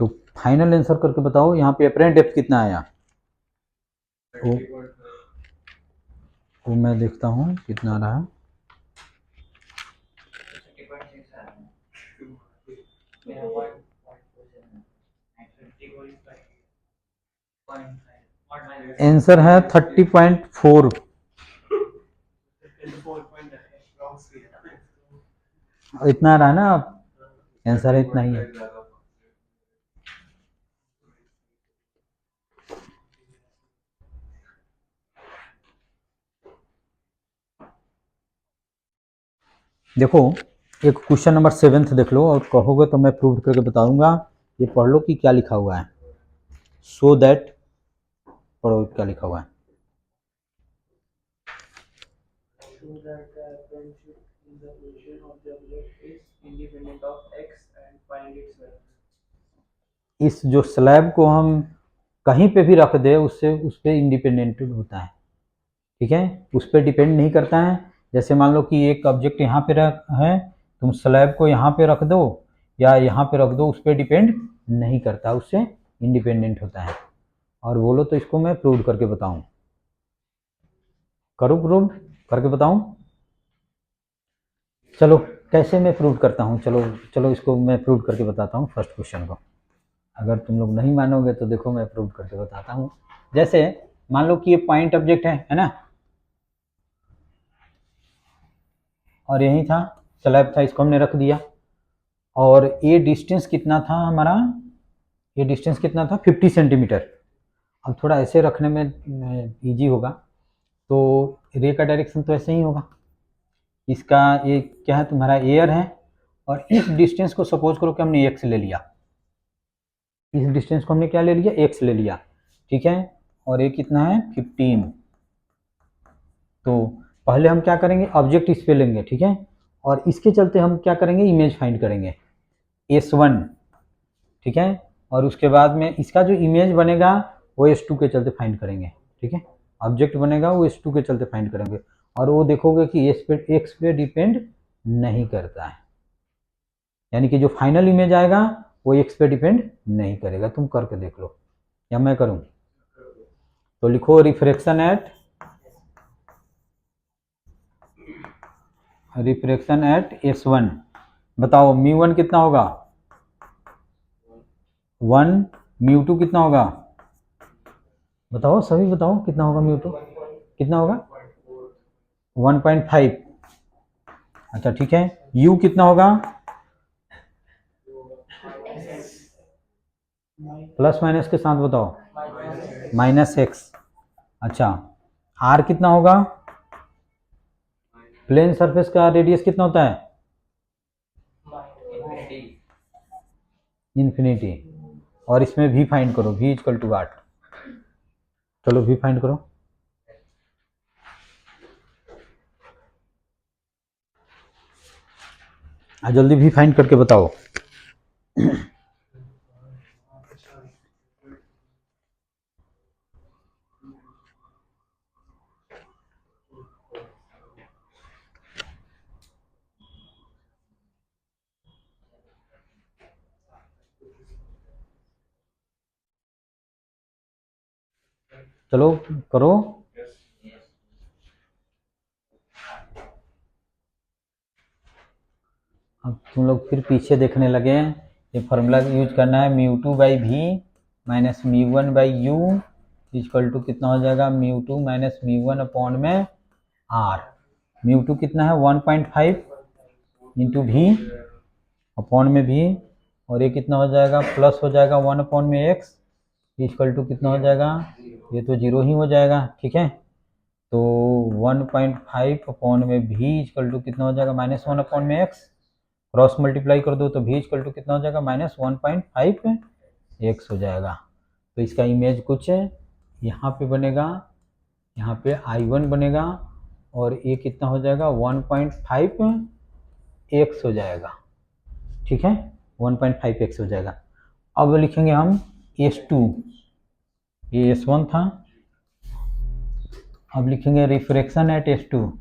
तो फाइनल आंसर करके बताओ, यहाँ पे एपरेंट डेप्थ कितना आया, वो मैं देखता हूँ कितना आ रहा है। आंसर है 30.4। इतना आ रहा है ना, आंसर इतना ही है। देखो एक क्वेश्चन नंबर 7 देख लो, और कहोगे तो मैं प्रूव करके बताऊंगा। ये पढ़ लो कि क्या लिखा हुआ है, सो दैट पढ़ो क्या लिखा हुआ है। So that the friendship in the position of the object is independent of x and find its value. इस जो स्लैब को हम कहीं पे भी रख दे, उससे उस पर इंडिपेंडेंट होता है, ठीक है, उस पर डिपेंड नहीं करता है। जैसे मान लो कि एक ऑब्जेक्ट यहाँ पे रख है, तुम स्लैब को यहाँ पे रख दो या यहाँ पे रख दो, उस पर डिपेंड नहीं करता, उससे इंडिपेंडेंट होता है। और बोलो तो इसको मैं प्रूव करके बताऊं, करूँ प्रूव करके बताऊं। चलो कैसे मैं प्रूव करता हूँ, चलो चलो इसको मैं प्रूव करके बताता हूँ फर्स्ट क्वेश्चन को। अगर तुम लोग नहीं मानोगे तो देखो मैं प्रूव करके बताता हूँ। जैसे मान लो कि ये पॉइंट ऑब्जेक्ट है ना, और यही था स्लैब था, इसको हमने रख दिया, और ये डिस्टेंस कितना था हमारा, ये डिस्टेंस कितना था, 50 सेंटीमीटर। अब थोड़ा ऐसे रखने में इजी होगा, तो रे का डायरेक्शन तो ऐसे ही होगा। इसका ये क्या है, तुम्हारा एयर है, और इस डिस्टेंस को सपोज करो कि हमने एक्स ले लिया, इस डिस्टेंस को हमने क्या ले लिया, एक्स ले लिया, ठीक है। और ये कितना है, 15। तो पहले हम क्या करेंगे, ऑब्जेक्ट इस पे लेंगे, ठीक है, और इसके चलते हम क्या करेंगे, इमेज फाइंड करेंगे S1, ठीक है। और उसके बाद में इसका जो इमेज बनेगा वो S2 के चलते फाइंड करेंगे, ठीक है। ऑब्जेक्ट बनेगा वो S2 के चलते फाइंड करेंगे, और वो देखोगे कि एक्स पे डिपेंड नहीं करता है, यानी कि जो फाइनल इमेज आएगा वो एक्स पे डिपेंड नहीं करेगा। तुम करके देख लो, या मैं करूं, तो लिखो रिफ्रैक्शन एट S1। बताओ μ1 कितना होगा 1, μ2 कितना होगा, बताओ सभी बताओ कितना होगा μ2, कितना होगा 1.5। अच्छा ठीक है, u कितना होगा प्लस माइनस के साथ बताओ -x। अच्छा r कितना होगा, प्लेन सरफेस का रेडियस कितना होता है इन्फिनिटी। और इसमें v फाइंड करो, v इक्वल टू 8। चलो v फाइंड करो। जल्दी v फाइंड करके बताओ। चलो करो। अब तुम लोग फिर पीछे देखने लगे हैं। ये फार्मूला यूज करना है, μ2/v minus μ1/u equal to कितना हो जाएगा μ2 माइनस μ1 अपॉन में r। μ2 कितना है 1.5 इंटू v अपॉन में v, और ये कितना हो जाएगा प्लस हो जाएगा 1 अपॉन में x इक्वल टू कितना हो जाएगा, ये तो 0 ही हो जाएगा। ठीक है, तो 1.5 अपॉन में v इक्वल टू कितना हो जाएगा -1 अपॉन में x, क्रॉस मल्टीप्लाई कर दो तो v इक्वल टू कितना हो जाएगा -1.5x हो जाएगा। तो इसका इमेज कुछ यहाँ पे बनेगा, यहाँ पे I1 बनेगा, और ये कितना हो जाएगा 1.5x हो जाएगा। ठीक है, 1.5x हो जाएगा। अब लिखेंगे हम S2, ये S1 था, अब लिखेंगे रिफ्रैक्शन एट S2।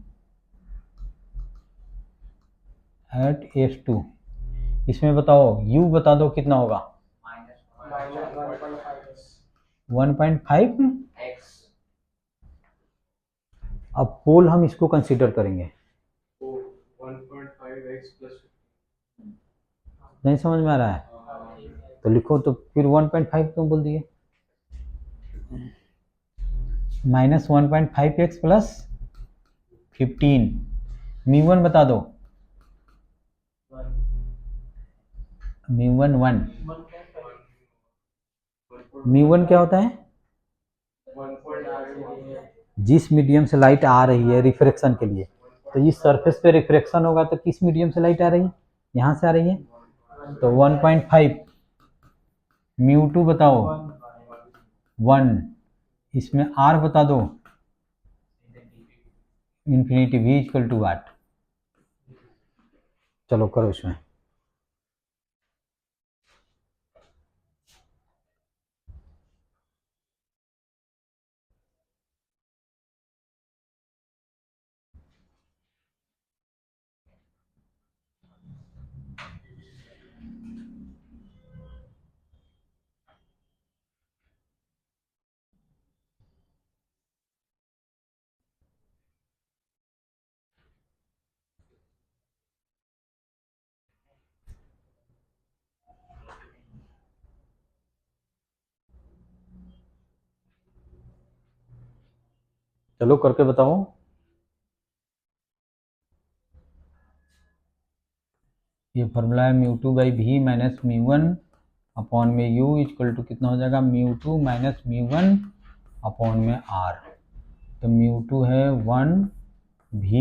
इसमें बताओ u बता दो कितना होगा 1.5। अब पोल हम इसको कंसीडर करेंगे, 1.5x प्लस नहीं समझ में आ रहा है तो लिखो, तो फिर 1.5 क्यों बोल दिए, -1.5x प्लस 15। μ1 बता दो, μ1 1, μ1 क्या होता है, जिस मीडियम से लाइट आ रही है रिफ्रैक्शन के लिए, तो इस सरफेस पे रिफ्रैक्शन होगा तो किस मीडियम से लाइट आ रही है, यहाँ से आ रही है, तो 1.5। μ2 बताओ 1, इसमें r बता दो इन्फिनिटी, v इक्वल टू 8। चलो करो इसमें। चलो करके बताओ। ये फार्मूला है μ2/v माइनस μ1 अपॉन में u इक्वल टू कितना हो जाएगा μ2 माइनस μ1 अपॉन में r। तो μ2 है 1, v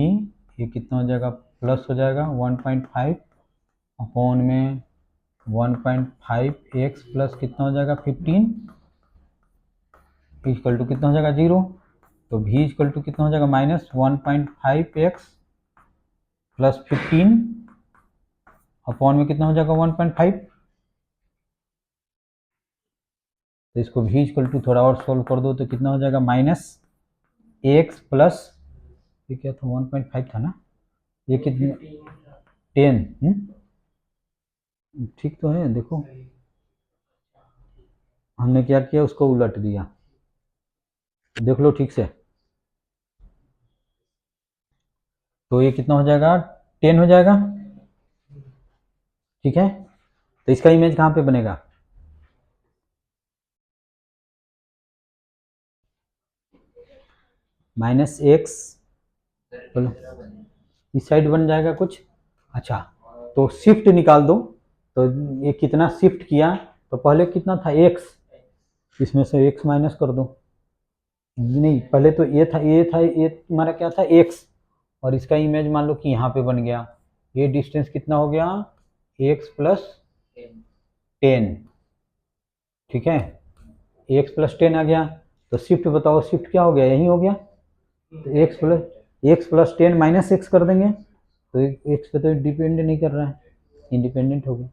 ये कितना हो जाएगा प्लस हो जाएगा 1.5 अपॉन में 1.5x प्लस कितना हो जाएगा 15 इक्वल टू कितना हो जाएगा 0। तो v इक्वल टू कितना हो जाएगा -1.5x प्लस 15 अपॉन में कितना हो जाएगा 1.5। तो इसको v इक्वल टू थोड़ा और सोल्व कर दो तो कितना हो जाएगा -x प्लस, ये क्या था 1.5 था ना, ये कितनी 10। ठीक तो है, देखो हमने क्या किया उसको उलट दिया। देख लो ठीक से। तो ये कितना हो जाएगा, 10 हो जाएगा। ठीक है, तो इसका इमेज कहाँ पे बनेगा, -x, चलो इस साइड बन जाएगा कुछ। अच्छा, तो शिफ्ट निकाल दो, तो ये कितना शिफ्ट किया, तो पहले कितना था x, इसमें से x माइनस कर दो। नहीं, पहले तो ये था, ये तुम्हारा क्या था, x, और इसका इमेज मान लो कि यहाँ पे बन गया। ये डिस्टेंस कितना हो गया, x प्लस 10। ठीक है, x प्लस 10 आ गया। तो शिफ्ट बताओ, शिफ्ट क्या हो गया, यही हो गया। तो x प्लस 10 माइनस x कर देंगे, तो x पे तो डिपेंड नहीं कर रहा है, इंडिपेंडेंट हो गया।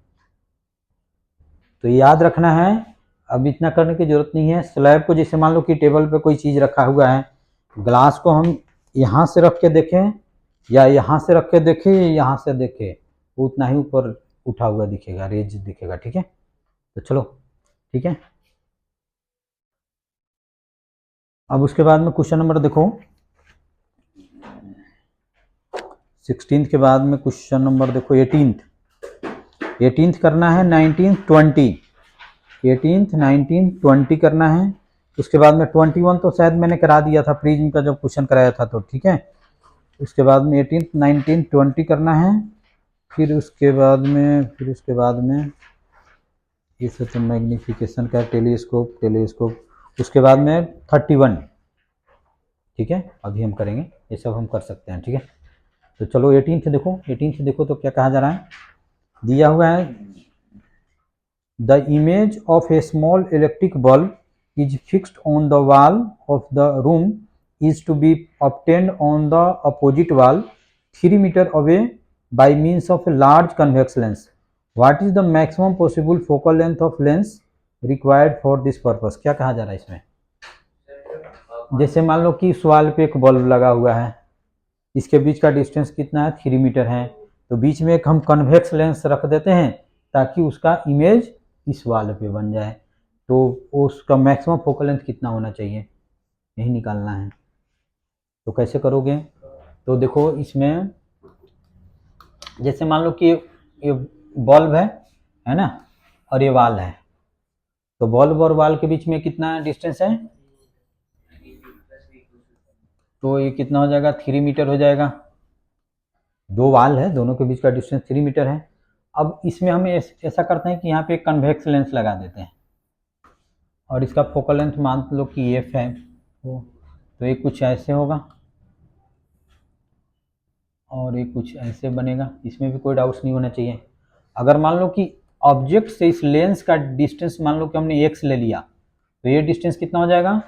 तो याद रखना है, अब इतना करने की जरूरत नहीं है। स्लैब को जैसे मान लो कि टेबल पे कोई चीज़ रखा हुआ है, ग्लास को हम यहाँ से रख के देखें या यहाँ से रख के देखें या यहाँ से देखें, वो उतना ही ऊपर उठा हुआ दिखेगा, रेज दिखेगा। ठीक है, तो चलो ठीक है। अब उसके बाद में क्वेश्चन नंबर देखो, 16 के बाद में क्वेश्चन नंबर देखो 18th करना है, 19 20, 18th 19 20 करना है। उसके बाद में 21 तो शायद मैंने करा दिया था प्रीज्म का जब क्वेश्चन कराया था, तो ठीक है। उसके बाद में 18th 19 20 करना है। फिर उसके बाद में ये सब तो मैग्निफिकेशन का, टेलीस्कोप। उसके बाद में 31। ठीक है, अभी हम करेंगे, ये सब हम कर सकते हैं। ठीक है, तो चलो 18th देखो तो क्या कहा जा रहा है, दिया हुआ है the image of a small electric bulb is fixed on the wall of the room is to be obtained on the opposite wall 3 meter away by means of a large convex lens. What is the maximum possible focal length of lens required for this purpose? क्या कहा जा रहा है इसमें, जैसे मान लो कि इस वॉल पे एक बल्ब लगा हुआ है, इसके बीच का डिस्टेंस कितना है, 3 मीटर है। तो बीच में एक हम कन्वेक्स लेंस रख देते हैं ताकि उसका इमेज इस वाल पे बन जाए। तो उसका मैक्सिमम फोकल लेंथ कितना होना चाहिए, यही निकालना है। तो कैसे करोगे, तो देखो इसमें जैसे मान लो कि ये बल्ब है ना, और ये वाल है, तो बल्ब और वाल के बीच में कितना डिस्टेंस है, तो ये कितना हो जाएगा, 3 मीटर हो जाएगा। दो वाल है, दोनों के बीच का डिस्टेंस 3 मीटर है। अब इसमें हम ऐसा करते हैं कि यहाँ पे एक कन्वेक्स लेंस लगा देते हैं और इसका फोकल लेंथ मान लो कि एफ है, तो ये कुछ ऐसे होगा और ये कुछ ऐसे बनेगा। इसमें भी कोई डाउट्स नहीं होना चाहिए। अगर मान लो कि ऑब्जेक्ट से इस लेंस का डिस्टेंस मान लो कि हमने एक्स ले लिया, तो ये डिस्टेंस कितना हो जाएगा,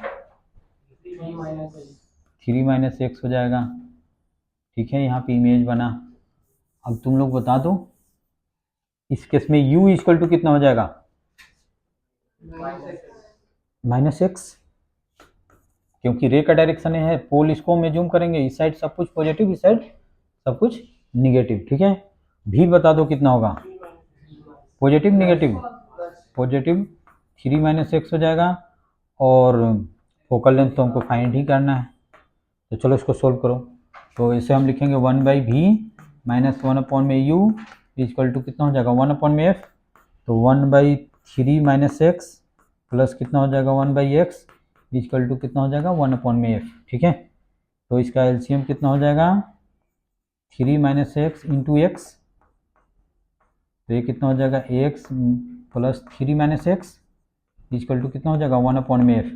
3 माइनस एक्स हो जाएगा। ठीक है, यहाँ पे इमेज बना। अब तुम लोग बता दो इस केस में u इक्वल टू कितना हो जाएगा, -x, क्योंकि रे का डायरेक्शन है। पोल इसको में जूम करेंगे, इस साइड सब कुछ पॉजिटिव, इस साइड सब कुछ निगेटिव। ठीक है, भी बता दो कितना होगा, पॉजिटिव पॉजिटिव 3 माइनस एक्स हो जाएगा। और फोकल लेंथ तो हमको फाइंड ही करना है, तो चलो इसको सोल्व करो। तो इसे हम लिखेंगे 1/v minus 1/u equal to कितना हो जाएगा, 1/f। तो 1/3 माइनस एक्स प्लस कितना हो जाएगा, 1/x इक्वल टू कितना हो जाएगा, 1/f। ठीक है, तो इसका एलसीएम कितना हो जाएगा, 3 माइनस एक्स इंटू एक्स, तो ये कितना हो जाएगा, x plus 3 minus x equal to कितना हो जाएगा, 1/f।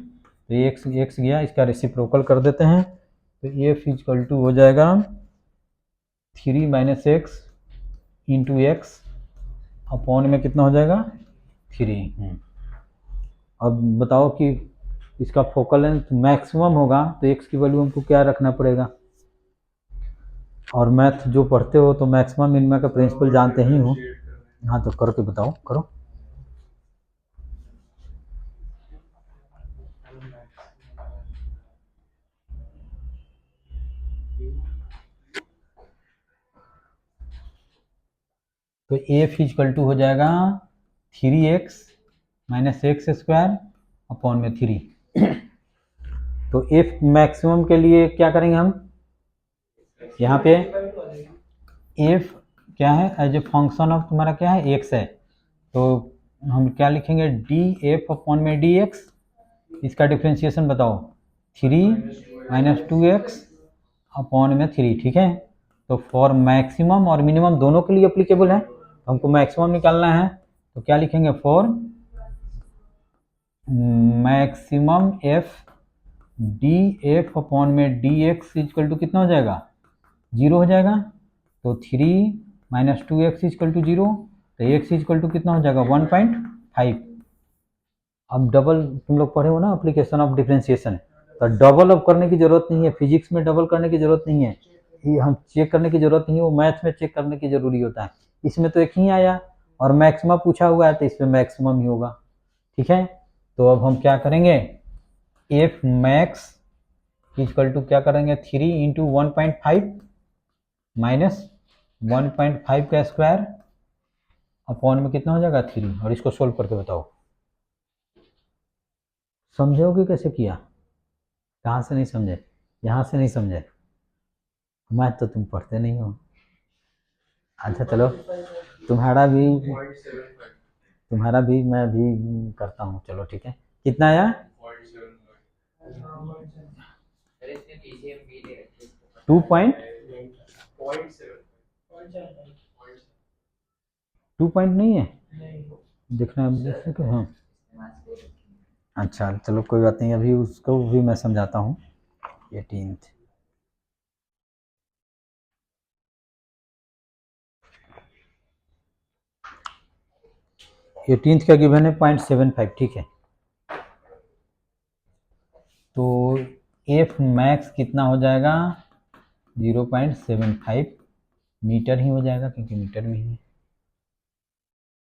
तो ये x गया, इसका रेसिप्रोकल कर देते हैं, तो f इक्वल टू हो जाएगा 3 minus x into x upon में कितना हो जाएगा, 3। अब बताओ कि इसका फोकल लेंथ मैक्सिमम होगा तो x की वैल्यू हमको क्या रखना पड़ेगा। और मैथ जो पढ़ते हो तो मैक्सिमम मिनिमम का प्रिंसिपल जानते ही हो। हाँ, तो करके बताओ, करो। तो एफ इक्वल टू हो जाएगा 3x minus x square upon में 3। तो एफ मैक्सिमम के लिए क्या करेंगे हम, यहाँ पे एफ क्या है, एज ए फंक्शन ऑफ तुम्हारा क्या है, एक्स है, तो हम क्या लिखेंगे, डी एफ अपॉन में डी एक्स, इसका डिफ्रेंशिएशन बताओ, 3 - 2x अपॉन में 3, ठीक है। तो फॉर मैक्सिमम और मिनिमम दोनों के लिए अप्लीकेबल है, तो हमको मैक्सिमम निकालना है, तो क्या लिखेंगे, for maximum F D F upon में डी एक्स इजकल टू कितना हो जाएगा, 0 हो जाएगा, तो 3 - 2x इजकल टू 0, तो x इजकल टू कितना हो जाएगा, 1.5। अब डबल तुम लोग पढ़े हो ना एप्लीकेशन ऑफ डिफरेंशिएशन, तो डबल अब करने की जरूरत नहीं है, फिजिक्स में डबल करने की जरूरत नहीं है, ये हम चेक करने की जरूरत नहीं है, वो मैथ्स में चेक करने की जरूरी होता है। इसमें तो एक ही आया और मैक्सिमम पूछा हुआ है, तो इसमें मैक्सिमम ही होगा, ठीक है। तो अब हम क्या करेंगे, एफ मैक्स इक्वल टू क्या करेंगे, 3 × 1.5 माइनस 1.5 का स्क्वायर अपॉन में कितना हो जाएगा, 3, और इसको सोल्व करके बताओ, समझोगे कैसे किया, कहाँ से नहीं समझे, यहाँ से नहीं समझे, मैथ तो तुम पढ़ते नहीं हो। अच्छा चलो, तुम्हारा भी मैं भी करता हूँ, चलो ठीक है, कितना आया, 2 पॉइंट नहीं है, देखना देख सके, हाँ अच्छा चलो कोई बात नहीं, अभी उसको भी मैं समझाता हूँ। 18th का गिवन है 0.75, ठीक है। तो एफ मैक्स कितना हो जाएगा, 0.75 मीटर ही हो जाएगा, क्योंकि मीटर में ही है।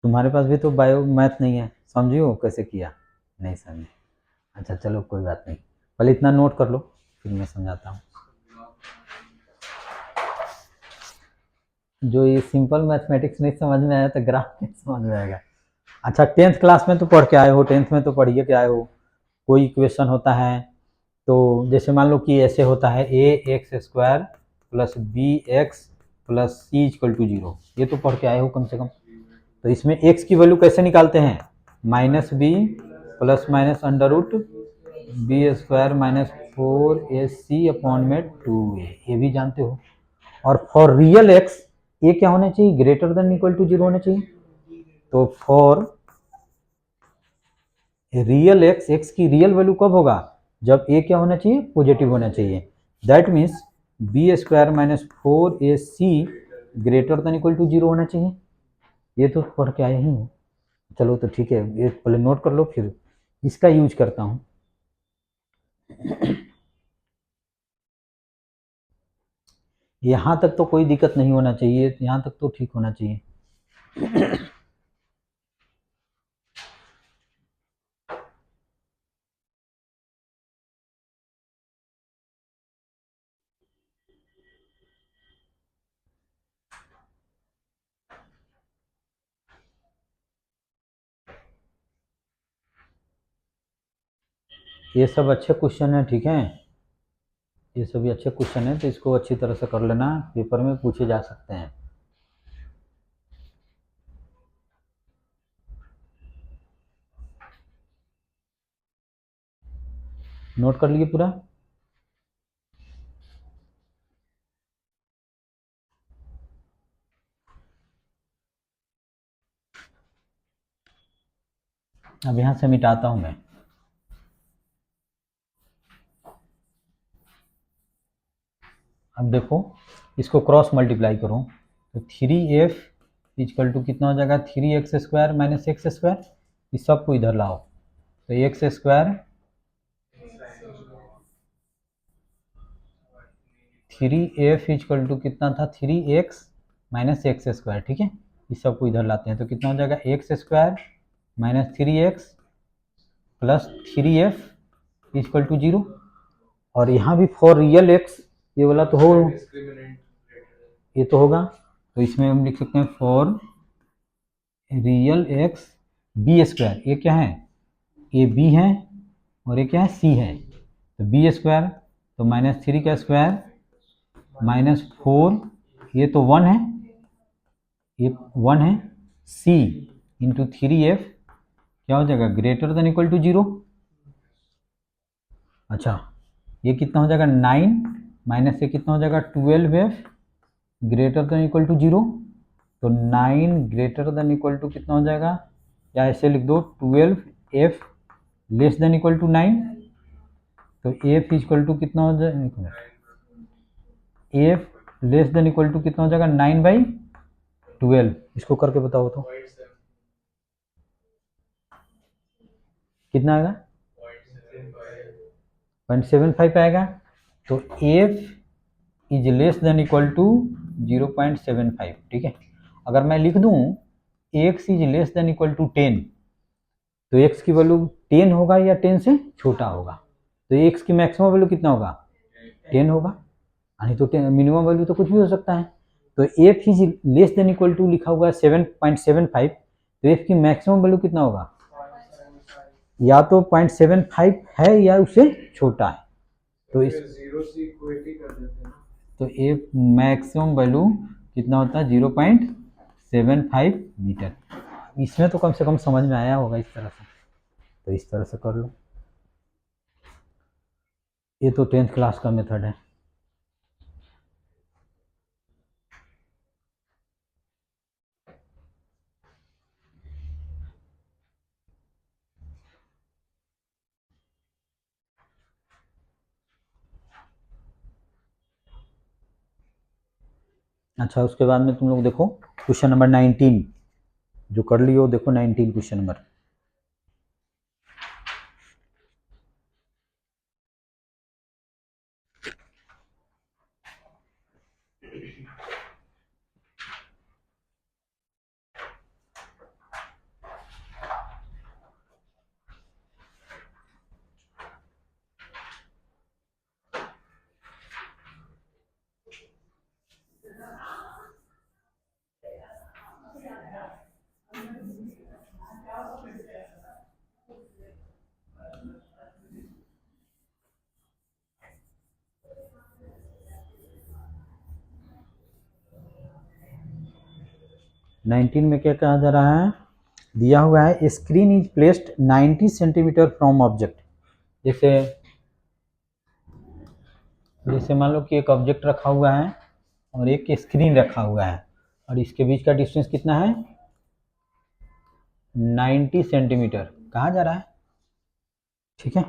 तुम्हारे पास भी तो बायो मैथ नहीं है, समझियो कैसे किया, नहीं समझे, अच्छा चलो कोई बात नहीं, पहले इतना नोट कर लो फिर मैं समझाता हूँ। जो ये सिंपल मैथमेटिक्स नहीं समझ में आया तो ग्राफ नहीं समझ में आएगा। अच्छा 10th क्लास में तो पढ़ के आए हो, 10th में तो पढ़िए के आए हो, कोई इक्वेशन होता है तो जैसे मान लो कि ऐसे होता है, ax² + bx + c = 0, ये तो पढ़ के आए हो कम से कम। तो इसमें x की वैल्यू कैसे निकालते हैं, -b ± √b² - 4ac अपॉन में 2a, ये भी जानते हो। और फॉर रियल x ये क्या होना चाहिए, ग्रेटर देन इक्वल टू 0 होना चाहिए। तो फॉर रियल x की रियल वैल्यू कब होगा, जब a क्या होना चाहिए, पॉजिटिव होना चाहिए, that means b² - 4ac greater than equal to 0 होना चाहिए, ये तो पढ़ के आए ही हो। चलो तो ठीक है, ये पहले नोट कर लो, फिर इसका यूज करता हूँ। यहाँ तक तो कोई दिक्कत नहीं होना चाहिए, यहाँ तक तो ठीक होना चाहिए। ये सब अच्छे क्वेश्चन है, ठीक है, ये सभी अच्छे क्वेश्चन है, तो इसको अच्छी तरह से कर लेना, पेपर में पूछे जा सकते हैं। नोट कर लिए पूरा, अब यहाँ से मिटाता हूँ मैं। अब देखो इसको क्रॉस मल्टीप्लाई करो, तो 3f = कितना हो जाएगा, 3x² - x², इस सब को इधर लाओ, तो x², 3f = कितना था, 3x - x², ठीक है, इस सब को इधर लाते हैं, तो कितना हो जाएगा, x² - 3x + 3f = 0। और यहाँ भी फॉर रियल x ये वाला तो हो, ये तो होगा, तो इसमें हम लिख सकते हैं फॉर रियल x b², ये क्या है, ये b है और ये क्या है, c है, तो बी स्क्वायर, तो -3 का स्क्वायर -4, ये तो 1 है, ये 1 है, सी इंटू 3f क्या हो जाएगा ग्रेटर देन इक्वल टू 0। अच्छा ये कितना हो जाएगा 9 माइनस ये कितना हो जाएगा 12f greater than equal to 0। तो 9 ग्रेटर देन इक्वल टू कितना हो जाएगा, या ऐसे लिख दो 12f less than equal to 9। तो f इक्वल टू कितना हो जाएगा, f less than equal to कितना हो जाएगा 9/12। इसको करके बताओ तो कितना आएगा 0.75 आएगा। तो f is less than equal to 0.75, ठीक है। अगर मैं लिख दूं x is less than equal to 10, तो x की वैल्यू 10 होगा या 10 से छोटा होगा। तो x की मैक्सिमम वैल्यू कितना होगा 10 होगा, नहीं तो मिनिमम वैल्यू तो कुछ भी हो सकता है। तो f is less than equal to लिखा हुआ है 7.75, तो f की मैक्सिमम वैल्यू कितना होगा, या तो 0.75 है या उससे छोटा है। तो इस जीरो से इक्वेटी कर देते हैं। तो f मैक्सिमम वैल्यू कितना होता है 0.75 मीटर। इसमें तो कम से कम समझ में आया होगा इस तरह से, तो इस तरह से कर लो। ये तो 10th क्लास का मेथड है। अच्छा उसके बाद में तुम लोग देखो क्वेश्चन नंबर 19 जो कर लियो, देखो 19 क्वेश्चन नंबर। नाइनटीन में क्या कहा जा रहा है, दिया हुआ है screen is placed 90 centimetre from object. जैसे जैसे मान लो कि एक ऑब्जेक्ट रखा हुआ है और एक स्क्रीन रखा हुआ है और इसके बीच का डिस्टेंस कितना है 90 सेंटीमीटर कहा जा रहा है, ठीक है।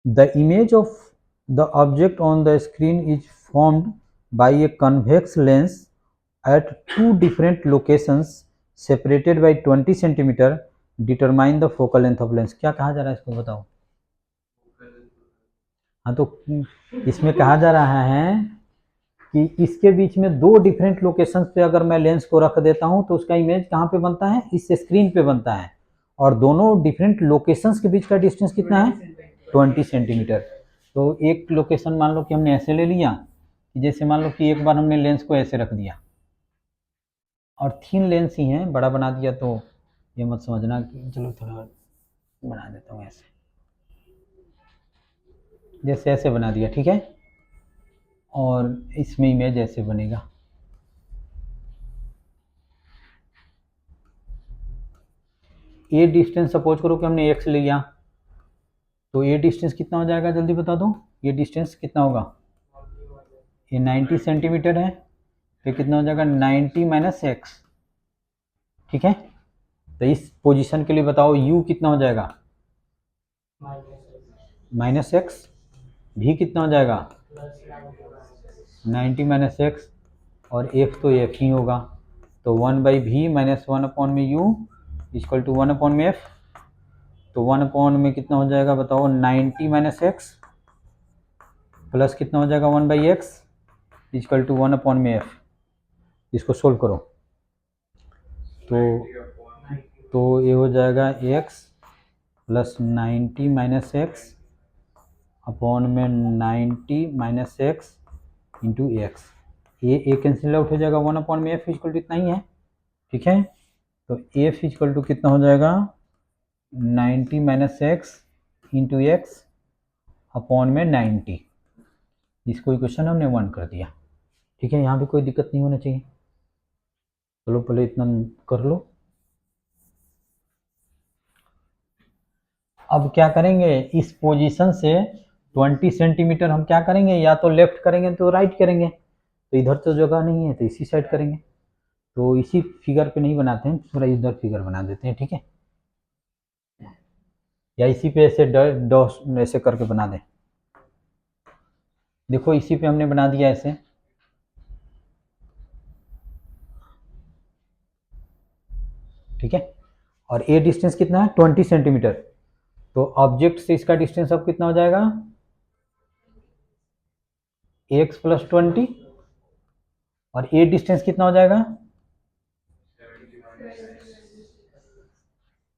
The image of the object on the screen is formed by a convex lens at two different locations separated by 20 centimeter. Determine the focal length of lens। क्या कहा जा रहा है इसको बताओ। हाँ तो इसमें कहा जा रहा है कि इसके बीच में दो डिफरेंट लोकेशंस पे अगर मैं लेंस को रख देता हूं तो उसका इमेज कहाँ पे बनता है, इस स्क्रीन पे बनता है। और दोनों डिफरेंट लोकेशंस के बीच का डिस्टेंस कितना है 20 सेंटीमीटर। तो एक लोकेशन मान लो कि हमने ऐसे ले लिया कि जैसे मान लो कि एक बार हमने लेंस को ऐसे रख दिया और 3 लेंस ही हैं, बड़ा बना दिया तो ये मत समझना कि चलो थोड़ा बना देता हूँ ऐसे, जैसे ऐसे बना दिया, ठीक है। और इसमें इमेज ऐसे बनेगा। ये डिस्टेंस सपोज करो कि हमने x लिया, तो ये डिस्टेंस कितना हो जाएगा जल्दी बता दो, ये डिस्टेंस कितना होगा, ये 90 सेंटीमीटर है, तो कितना हो जाएगा 90 माइनस एक्स, ठीक है। तो इस पोजीशन के लिए बताओ u कितना हो जाएगा माइनस एक्स, भी कितना हो जाएगा 90 माइनस एक्स, और f तो f ही होगा। तो 1/v माइनस 1 में u इक्वल टू 1 में f। तो 1 में कितना हो जाएगा बताओ 90 माइनस एक्स प्लस कितना हो जाएगा 1/x इक्वल टू 1 में f। इसको सोल्व करो तो ये हो जाएगा x plus 90 minus x upon में 90 माइनस एक्स इंटू एक्स। ये कैंसिल आउट हो जाएगा 1 में f इक्वल टू इतना ही है, ठीक है। तो f इक्वल टू कितना हो जाएगा 90 minus x into x upon में 90, इसको इक्वेशन हमने 1 कर दिया। ठीक है, यहाँ भी कोई दिक्कत नहीं होना चाहिए। चलो पहले इतना कर लो। अब क्या करेंगे, इस पोजीशन से 20 सेंटीमीटर हम क्या करेंगे, या तो लेफ्ट करेंगे तो राइट करेंगे, तो इधर तो जगह नहीं है तो इसी साइड करेंगे। तो इसी फिगर पे नहीं बनाते हैं, थोड़ा इधर फिगर बना देते हैं, ठीक है, या इसी पे ऐसे डॉस ऐसे करके बना दें। देखो इसी पे हमने बना दिया ऐसे, ठीक है, और ए डिस्टेंस कितना है 20 सेंटीमीटर, तो ऑब्जेक्ट से इसका डिस्टेंस अब कितना हो जाएगा, एक्स प्लस 20, और ए डिस्टेंस कितना हो जाएगा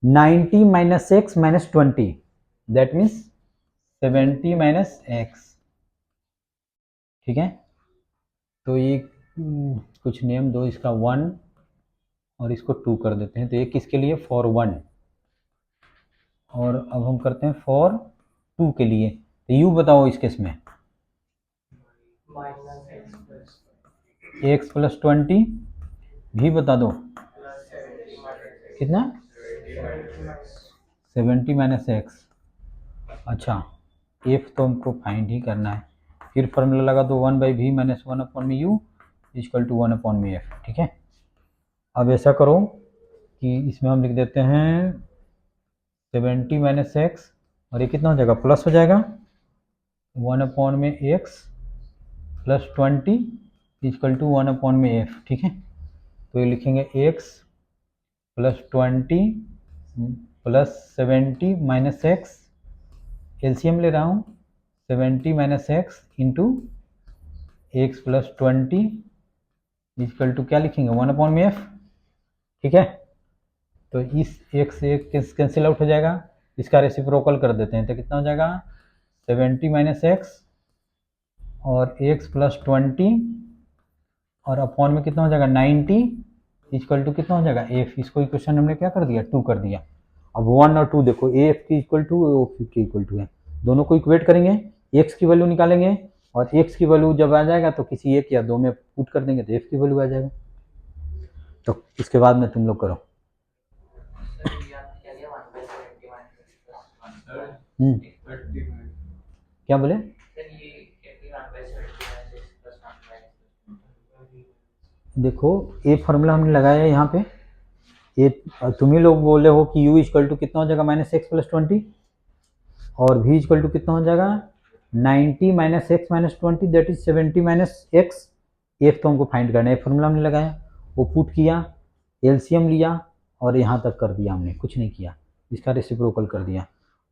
90 minus x minus 20, that means 70 minus x. ठीक है, तो ये कुछ नेम दो, इसका 1 और इसको 2 कर देते हैं, तो ये किसके लिए, फॉर 1, और अब हम करते हैं फॉर 2 के लिए। तो यू बताओ इस केस में एक्स प्लस 20, भी बता दो कितना 70 माइनस एक्स। अच्छा, एफ तो हमको फाइंड ही करना है, फिर फॉर्मूला लगा दो 1/v माइनस 1 अपॉन में यू इक्वल टू 1 अपॉन में एफ। ठीक है, अब ऐसा करो कि इसमें हम लिख देते हैं 70 माइनस एक्स, और ये कितना हो जाएगा, प्लस हो जाएगा 1 अपॉन में x plus 20 equal to 1 upon में एफ। ठीक है, तो ये लिखेंगे x plus 20 plus 70 minus x, LCM ले रहा हूँ, 70 minus x into x plus 20 equal to क्या लिखेंगे 1 अपॉन में एफ। ठीक है, तो इस एक से एक कैंसिल आउट हो जाएगा, इसका रेसिप्रोकल कर देते हैं, तो कितना हो जाएगा 70 माइनस एक्स और एक्स प्लस 20 और अपॉन में कितना हो जाएगा 90 इक्वल टू कितना हो जाएगा एफ। इसको इक्वेशन हमने क्या कर दिया 2 कर दिया। अब 1 और 2 देखो, ए एफ की इक्वल टू ओ की इक्वल टू है, दोनों को इक्वेट करेंगे, एक्स की वैल्यू निकालेंगे, और एक्स की वैल्यू जब आ जाएगा तो किसी एक या दो में पुट कर देंगे तो एफ की वैल्यू आ जाएगा। तो इसके बाद में तुम लोग करो। क्या बोले, देखो ये फार्मूला हमने लगाया है यहाँ पे, ये तुम ही लोग बोले हो कि u इक्वल टू कितना हो जाएगा माइनस एक्स प्लस 20, और v इक्वल टू कितना हो जाएगा 90 minus x minus 20, that is 70 minus x. F तो हमको फाइंड करना है, फार्मूला हमने लगाया, वो पुट किया, एलसीएम लिया और यहाँ तक कर दिया, हमने कुछ नहीं किया, इसका रेसिप्रोकल कर दिया।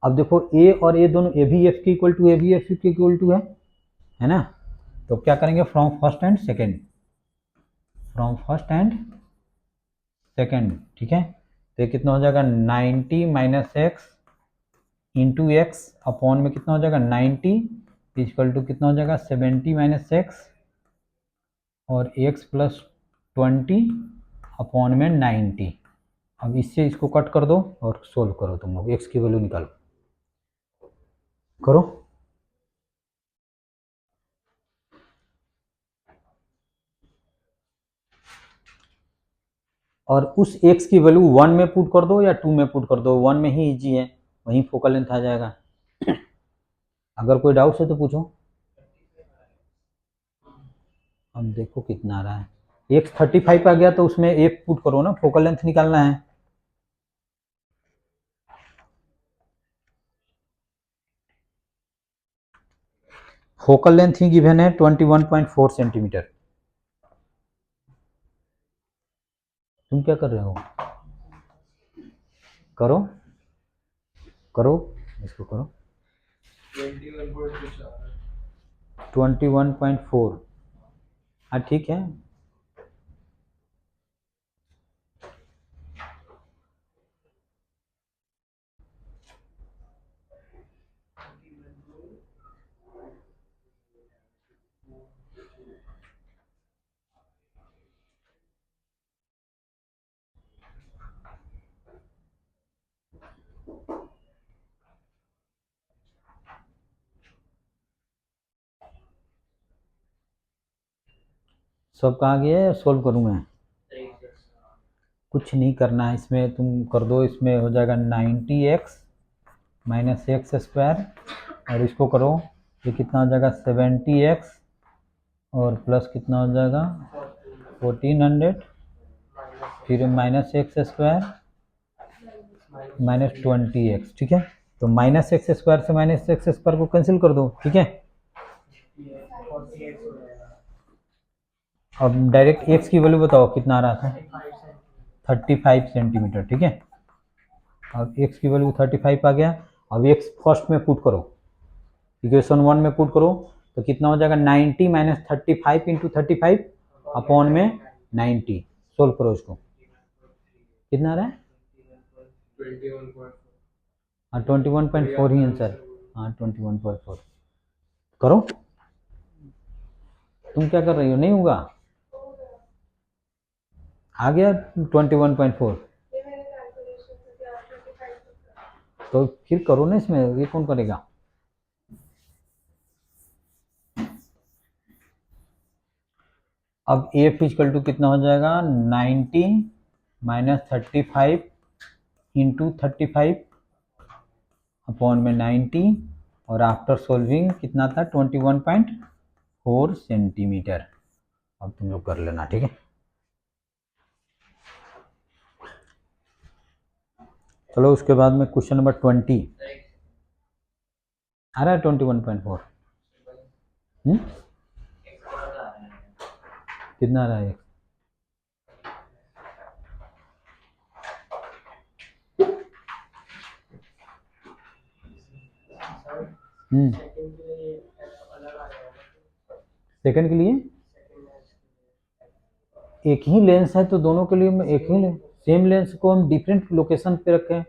अब देखो ए और ए दोनों ए भी एफ के इक्वल टू, ए भी एफ के इक्वल टू है ना, तो क्या करेंगे from first and second, from first and second. ठीक है, तो ये कितना हो जाएगा 90 minus x into x upon में कितना हो जाएगा 90 इक्वल टू कितना हो जाएगा 70 माइनस एक्स और एक्स प्लस 20 अपॉन में 90। अब इससे इसको कट कर दो और सोल्व करो, तुम लोग एक्स की वैल्यू निकालो, करो। और उस एक्स की वैल्यू 1 में पुट कर दो या 2 में पुट कर दो, 1 में ही इजी है, वहीं फोकल लेंथ आ जाएगा। अगर कोई डाउट है तो पूछो। अब देखो कितना आ रहा है, एक्स 35 आ गया तो उसमें एक पुट करो ना, फोकल लेंथ निकालना है। फोकल लेंथ ही गिवन है 21.4 सेंटीमीटर। तुम क्या कर रहे हो, करो करो, इसको करो 21.4। हाँ ठीक है, सब कहाँ गया, सोल्व करूँ मैं? कुछ नहीं करना है इसमें, तुम कर दो। इसमें हो जाएगा 90x माइनस एक्स स्क्वायर, और इसको करो, ये कितना हो जाएगा 70x, और प्लस कितना हो जाएगा 1400, फिर minus x square minus 20x। ठीक है, तो माइनस एक्स स्क्वायर से माइनस एक्स स्क्वायर को कैंसिल कर दो। ठीक है, अब डायरेक्ट x की वैल्यू बताओ कितना आ रहा था, 35 सेंटीमीटर। ठीक है, अब x की वैल्यू 35 आ गया। अब x फर्स्ट में पुट करो, इक्वेशन 1 में पुट करो, तो कितना हो जाएगा 90 माइनस 35 इंटू 35 अपॉन में 90। सोल्व करो इसको, कितना आ रहा है? 21.4। हाँ 21.4 ही आंसर। हाँ 21.4 करो। तुम क्या कर रही हो, नहीं होगा? आ गया 21.4, तो फिर करो ना इसमें, ये कौन करेगा? अब ए फिजिकल टू कितना हो जाएगा 90 माइनस 35 इंटू 35 अपॉन में 90, और आफ्टर सोल्विंग कितना था 21.4 सेंटीमीटर। अब तुम लोग कर लेना। ठीक है, चलो उसके बाद में क्वेश्चन नंबर 20 आ रहा है 21.4। कितना आ रहा है? सेकंड के लिए एक ही लेंस है, तो दोनों के लिए एक ही लेंस, सेम लेंस को हम डिफरेंट लोकेशन पे रखें।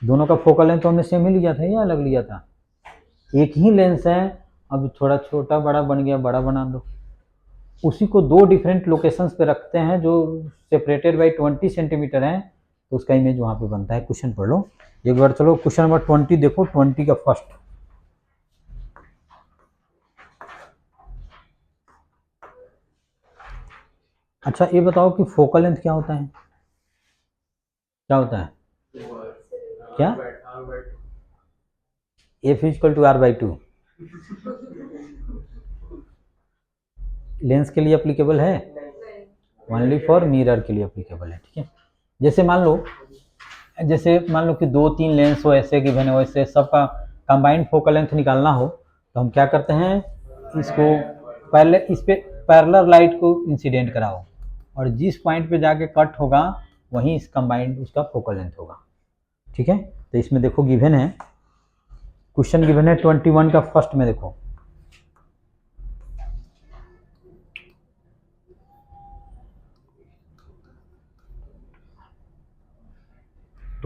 दोनों का फोकल लेंथ तो हमने सेम ही लिया था या अलग लिया था? एक ही लेंस है, अब थोड़ा छोटा बड़ा बन गया, बड़ा बना दो। उसी को दो डिफरेंट लोकेशंस पे रखते हैं जो सेपरेटेड बाई 20 सेंटीमीटर है, तो उसका इमेज वहां पे बनता है। क्वेश्चन पढ़ लो एक बार। चलो क्वेश्चन नंबर 20 देखो, 20 का फर्स्ट। अच्छा ये बताओ कि फोकल लेंथ क्या होता है? क्या होता है? क्या? F equal to r by 2 lens के लिए अप्लीकेबल है, ओनली फॉर मिरर के लिए अप्लीकेबल है। ठीक है, जैसे मान लो कि 2-3 लेंस हो ऐसे गिवन है, वैसे सबका कंबाइंड फोकल लेंथ निकालना हो, तो हम क्या करते हैं, इसको पहले इस पे पैरेलल लाइट को इंसिडेंट कराओ, और जिस पॉइंट पे जाके कट होगा वहीं इस कंबाइंड उसका फोकल लेंथ होगा। ठीक है, तो इसमें देखो गिवन है, क्वेश्चन गिवन है 21 का फर्स्ट में देखो,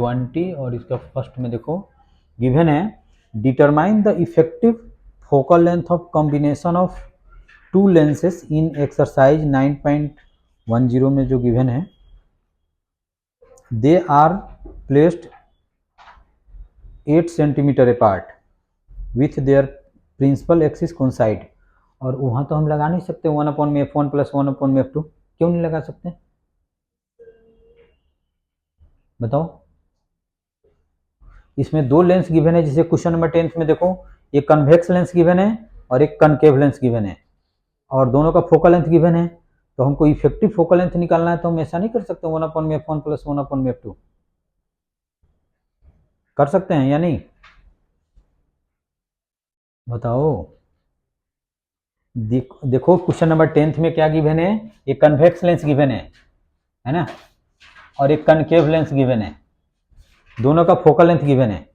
और इसका फर्स्ट में देखो गिवन है, determine the effective focal length of combination of two lenses in exercise 9.10 में जो गिवन है, they are placed 8 centimetre apart with their principal axis coincide. और वहाँ तो हम लगा नहीं सकते 1/f1 प्लस 1/f2, क्यों नहीं लगा सकते बताओ? इसमें दो लेंस गिवन है, जैसे क्वेश्चन नंबर 10 में देखो, एक कन्वेक्स लेंस गिवन है और एक कनकेव लेंस गिवन है, और दोनों का फोकल लेंथ गिवन है। तो हमको इफेक्टिव फोकल लेंथ निकालना है, तो हम ऐसा नहीं कर सकते 1/f1 प्लस 1/f2। कर सकते हैं या नहीं बताओ? देखो क्वेश्चन नंबर 10 में क्या गिवन है, एक कन्वेक्स लेंस गिवन है ना, और एक कनकेव लेंस गिवन है, दोनों का फोकल लेंथ गिवन है।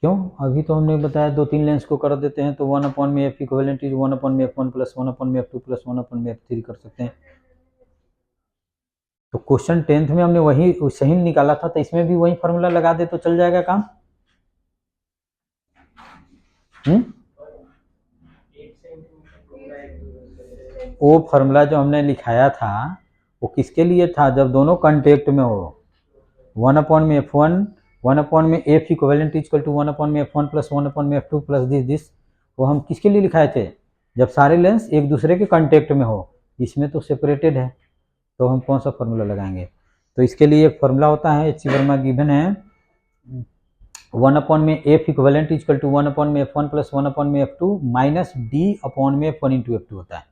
क्यों? अभी तो हमने बताया 2-3 लेंस को कर देते हैं तो 1/f equivalent is 1/f1 plus 1/f2 plus 1/f3 कर सकते हैं। तो क्वेश्चन 10 में हमने वही सही निकाला था, तो इसमें भी वही फॉर्मूला लगा दे तो चल जाएगा काम। वो फॉर्मूला जो हमने लिखाया था वो किसके लिए था, जब दोनों कांटेक्ट में हो, 1/f1 1/f equivalent equal to 1/f1 plus 1/f2 plus this, वो हम किसके लिए लिखाए थे, जब सारे लेंस एक दूसरे के कांटेक्ट में हो, इसमें तो सेपरेटेड है, तो हम कौन सा फॉर्मूला लगाएंगे? तो इसके लिए एक फॉर्मूला होता है, एच वर्मा गिवन है 1 में एफ इक्वलेंट इक्वल टू 1 में F1 प्लस 1 में F2 माइनस D में F1 इंटू F2 होता है।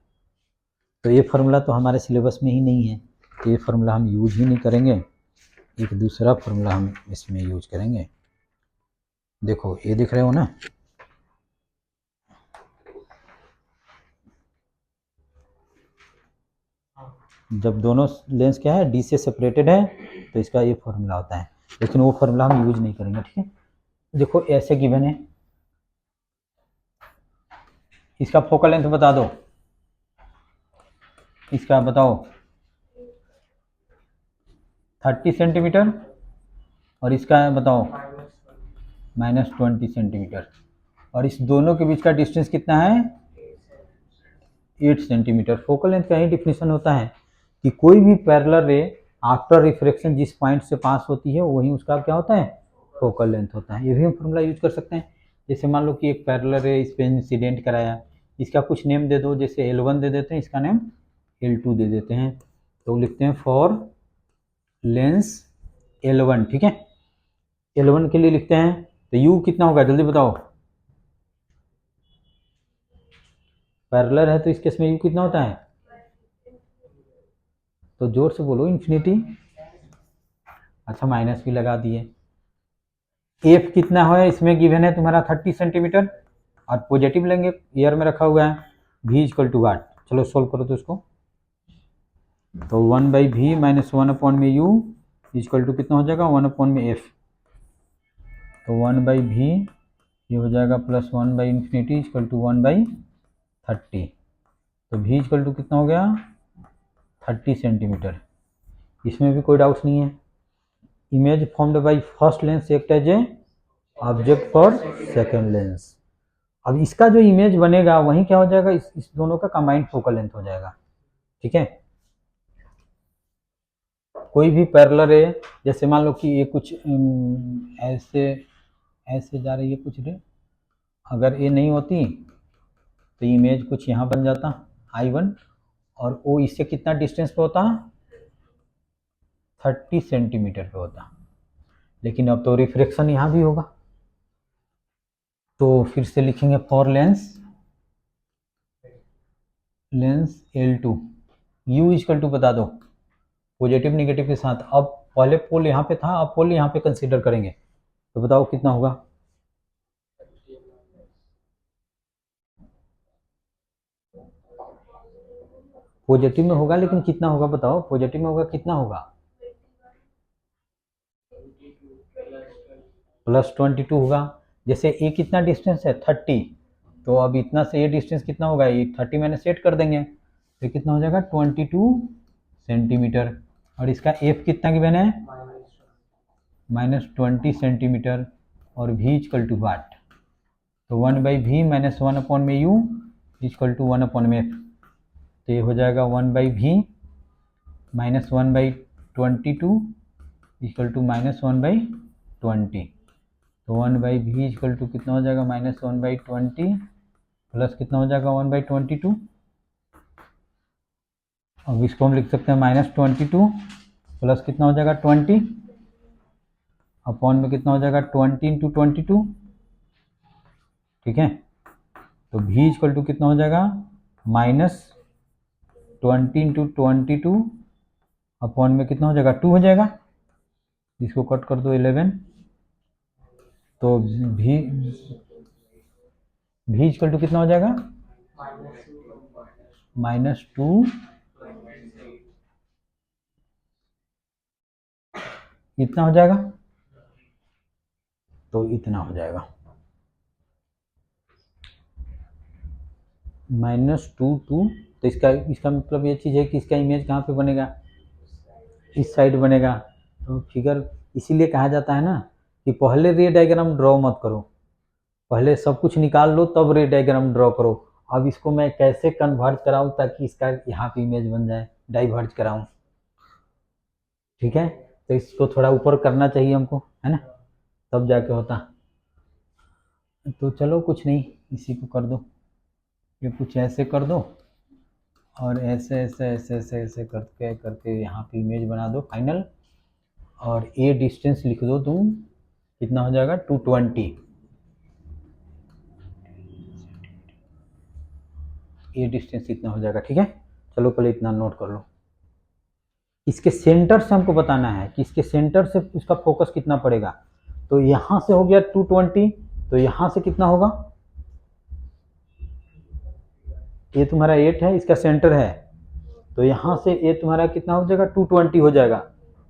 तो ये फार्मूला तो हमारे सिलेबस में ही नहीं है, तो ये फार्मूला हम यूज ही नहीं करेंगे, एक दूसरा फार्मूला हम इसमें यूज करेंगे। देखो ये दिख रहे हो ना, जब दोनों लेंस क्या है डी से सेपरेटेड है तो इसका ये फार्मूला होता है, लेकिन वो फार्मूला हम यूज नहीं करेंगे, ठीक है। देखो ऐसे गिवन है, इसका फोकल लेंथ बता दो, इसका बताओ 30 सेंटीमीटर, और इसका बताओ -20 सेंटीमीटर, और इस दोनों के बीच का डिस्टेंस कितना है 8 सेंटीमीटर। फोकल लेंथ का ही डिफिनेशन होता है कि कोई भी पैरेलल रे आफ्टर रिफ्रैक्शन जिस पॉइंट से पास होती है वही उसका क्या होता है फोकल लेंथ होता है। ये भी हम फॉर्मूला यूज कर सकते हैं। जैसे मान लो कि एक पैरेलल रे इस पे इंसिडेंट कराया, इसका कुछ नेम दे दो, जैसे L1 दे देते हैं, इसका नेम L2 दे देते हैं, तो लिखते हैं फॉर लेंस L1, ठीक है। L1 के लिए लिखते हैं तो U कितना होगा जल्दी बताओ, पैरेलल है तो इस केस में U कितना होता है, तो जोर से बोलो इन्फिनिटी। अच्छा माइनस भी लगा दिए। एफ कितना है इसमें गिवन है तुम्हारा 30 सेंटीमीटर, और पॉजिटिव लेंगे, ईयर में रखा हुआ है, v इक्वल टू वाट। चलो सोल्व करो तो इसको, तो 1/v माइनस 1 में u इक्वल टू कितना हो जाएगा 1 में f, तो 1/v ये हो जाएगा प्लस 1/∞ इक्वल टू 1/30, तो v इक्वल टू कितना हो गया 30 सेंटीमीटर। इसमें भी कोई डाउट नहीं है। Image formed by first lens act as a object for second lens. अब इसका जो इमेज बनेगा वही क्या हो जाएगा, इस दोनों का कंबाइंड फोकल लेंथ हो जाएगा, ठीक है। कोई भी पैरेलल रे, जैसे मान लो कि ये कुछ ऐसे ऐसे जा रही है कुछ रे, अगर ये नहीं होती तो इमेज कुछ यहाँ बन जाता I1, और वो इससे कितना डिस्टेंस पे होता 30 सेंटीमीटर पे होता, लेकिन अब तो रिफ्रैक्शन यहाँ भी होगा, तो फिर से लिखेंगे for lens L2 U equal to बता दो पॉजिटिव निगेटिव के साथ। अब पहले पोल यहाँ पे था, अब पोल यहाँ पे कंसीडर करेंगे, तो बताओ कितना होगा, पॉजिटिव में होगा लेकिन कितना होगा बताओ, पॉजिटिव में होगा कितना होगा +22 होगा। जैसे ये कितना डिस्टेंस है 30, तो अब इतना से ये डिस्टेंस कितना होगा, ये 30 मैंने सेट कर देंगे, तो कितना हो जाएगा 22 सेंटीमीटर, और इसका एफ कितना गिवन है -20 सेंटीमीटर, और v इक्वल टू वाट, तो 1/v माइनस 1 में u इक्वल टू 1 में f, तो ये हो जाएगा 1/v माइनस 1/22 इक्वल टू -1/20, तो 1/v इक्वल टू कितना हो जाएगा -1/20 प्लस कितना हो जाएगा 1/22। अब इसको हम लिख सकते हैं -22 प्लस कितना हो जाएगा 20 अपॉन में कितना हो जाएगा 20 इंटू 22, ठीक है। तो v इक्वल टू कितना हो जाएगा -20 इंटू 22 अपॉन में कितना हो जाएगा 2 हो जाएगा, इसको कट कर दो 11, तो v इक्वल टू कितना हो जाएगा -2 इतना हो जाएगा, तो इतना हो जाएगा -2 तो इसका मतलब ये चीज़ है कि इसका इमेज कहाँ पे बनेगा, इस साइड बनेगा। तो फिगर इसीलिए कहा जाता है ना कि पहले रे डायग्राम ड्रॉ मत करो, पहले सब कुछ निकाल लो तब रे डायग्राम ड्रॉ करो। अब इसको मैं कैसे कन्वर्ट कराऊं ताकि इसका यहाँ पे इमेज बन जाए, डाइवर्ज कराऊं, ठीक है। तो इसको थोड़ा ऊपर करना चाहिए हमको, है ना, तब जाके होता। तो चलो कुछ नहीं, इसी को कर दो। ये कुछ ऐसे कर दो और ऐसे ऐसे ऐसे ऐसे ऐसे करके करके यहाँ पे इमेज बना दो फाइनल, और ए डिस्टेंस लिख दो तुम, कितना हो जाएगा 220। ये डिस्टेंस इतना हो जाएगा, ठीक है। चलो पहले इतना नोट कर लो। इसके सेंटर से हमको बताना है कि इसके सेंटर से उसका फोकस कितना पड़ेगा। तो यहाँ से हो गया 220, तो यहाँ से कितना होगा, ये तुम्हारा 8 है, इसका सेंटर है, तो यहाँ से ये तुम्हारा कितना हो जाएगा 220 हो जाएगा।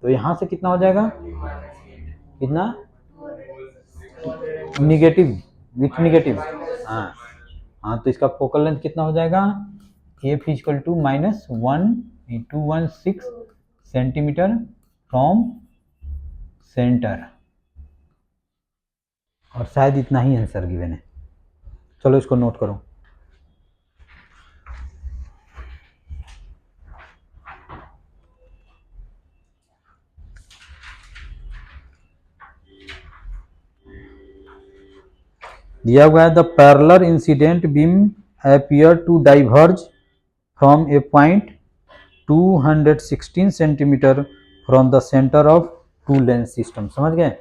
तो यहाँ से कितना हो जाएगा, कितना, निगेटिव, विथ निगेटिव, हाँ हाँ, तो इसका फोकल लेंथ कितना हो जाएगा, f equal to -1.216 centimetre from centre, और शायद इतना ही आंसर गिवन है। चलो इसको नोट करो। दिया हुआ है the parallel incident beam appear to diverge from a point 216 centimetre from the centre of two lens system. समझ गए,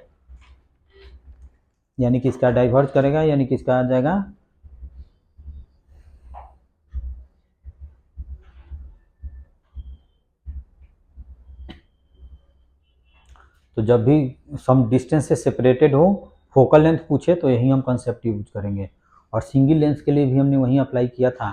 यानी कि इसका डाइवर्ज करेगा, यानी कि इसका आ जाएगा तो जब भी सम डिस्टेंस से सेपरेटेड हो, फोकल लेंथ पूछे तो यही हम कंसेप्ट यूज करेंगे। और सिंगल लेंस के लिए भी हमने वही अप्लाई किया था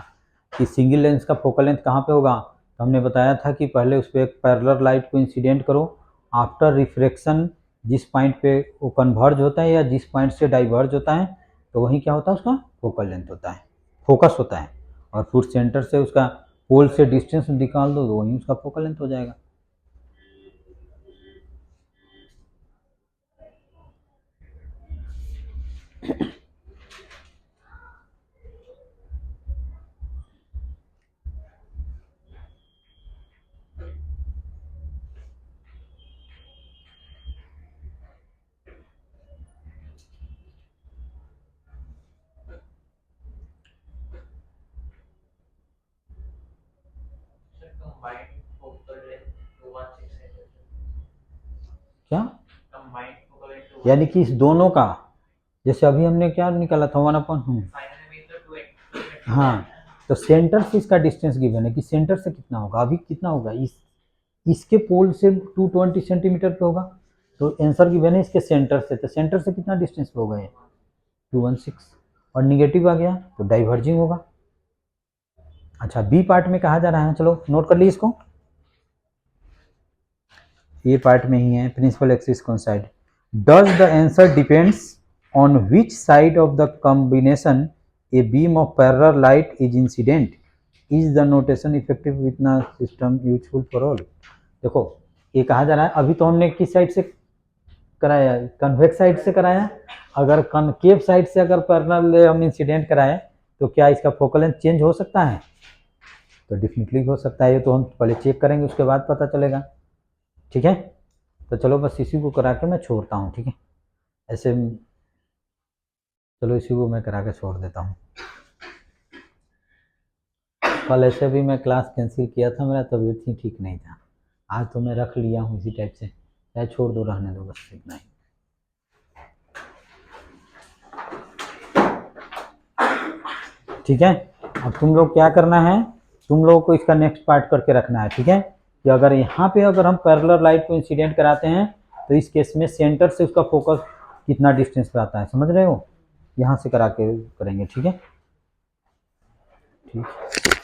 कि सिंगल लेंस का फोकल लेंथ कहाँ पे होगा। तो हमने बताया था कि पहले उस पर एक पैरेलल लाइट को इंसिडेंट करो, आफ्टर रिफ्रैक्शन जिस पॉइंट पे वो कन्वर्ज होता है या जिस पॉइंट से डाइवर्ज होता है, तो वही क्या होता है, उसका फोकल लेंथ होता है, फोकस होता है। और फिर सेंटर से उसका पोल से डिस्टेंस निकाल दो तो वही उसका फोकल लेंथ हो जाएगा। Combined focal length 216 है। क्या, Combined focal length यानी कि इस दोनों का, जैसे अभी हमने क्या निकाला था 1/, फाइनल में तो 2 हाँ, तो सेंटर से इसका डिस्टेंस गिवन है कि सेंटर से कितना होगा, अभी कितना होगा, इसके पोल से 220 सेंटीमीटर पे होगा, तो आंसर गिवन है इसके सेंटर से, तो सेंटर से कितना डिस्टेंस पे होगा ये 216, और निगेटिव आ गया तो डाइवर्जिंग होगा। अच्छा, बी पार्ट में कहा जा रहा है, चलो नोट कर ली इसको। ये पार्ट में ही है, principal axis coincide. Does the answer depends on which side of the combination a beam of parallel light is incident, is the notation effective witness system useful for all. देखो ये कहा जा रहा है, अभी तो हमने किस साइड से कराया, कन्वेक्स साइड से कराया। अगर कनकेव साइड से अगर पैरेलल हम इंसिडेंट कराए तो क्या इसका फोकल लेंथ चेंज हो सकता है, तो डेफिनेटली हो सकता है। ये तो हम पहले चेक करेंगे, उसके बाद पता चलेगा, ठीक है। तो चलो बस इसी को करा के मैं छोड़ता हूँ, ठीक है, ऐसे चलो इसी को मैं करा के छोड़ देता हूँ। कल ऐसे भी मैं क्लास कैंसिल किया था, मेरा तबीयत ही ठीक नहीं था, आज तो मैं रख लिया हूँ इसी टाइप से, चाहे छोड़ दो, रहने दो, बस इतना ही। ठीक है, अब तुम लोग क्या करना है, तुम लोगों को इसका नेक्स्ट पार्ट करके रखना है, ठीक है, कि अगर यहाँ पे अगर हम पैरेलल लाइट को इंसिडेंट कराते हैं तो इस केस में सेंटर से उसका फोकस कितना डिस्टेंस पे आता है, समझ रहे हो, यहाँ से करा के करेंगे, ठीक है, ठीक।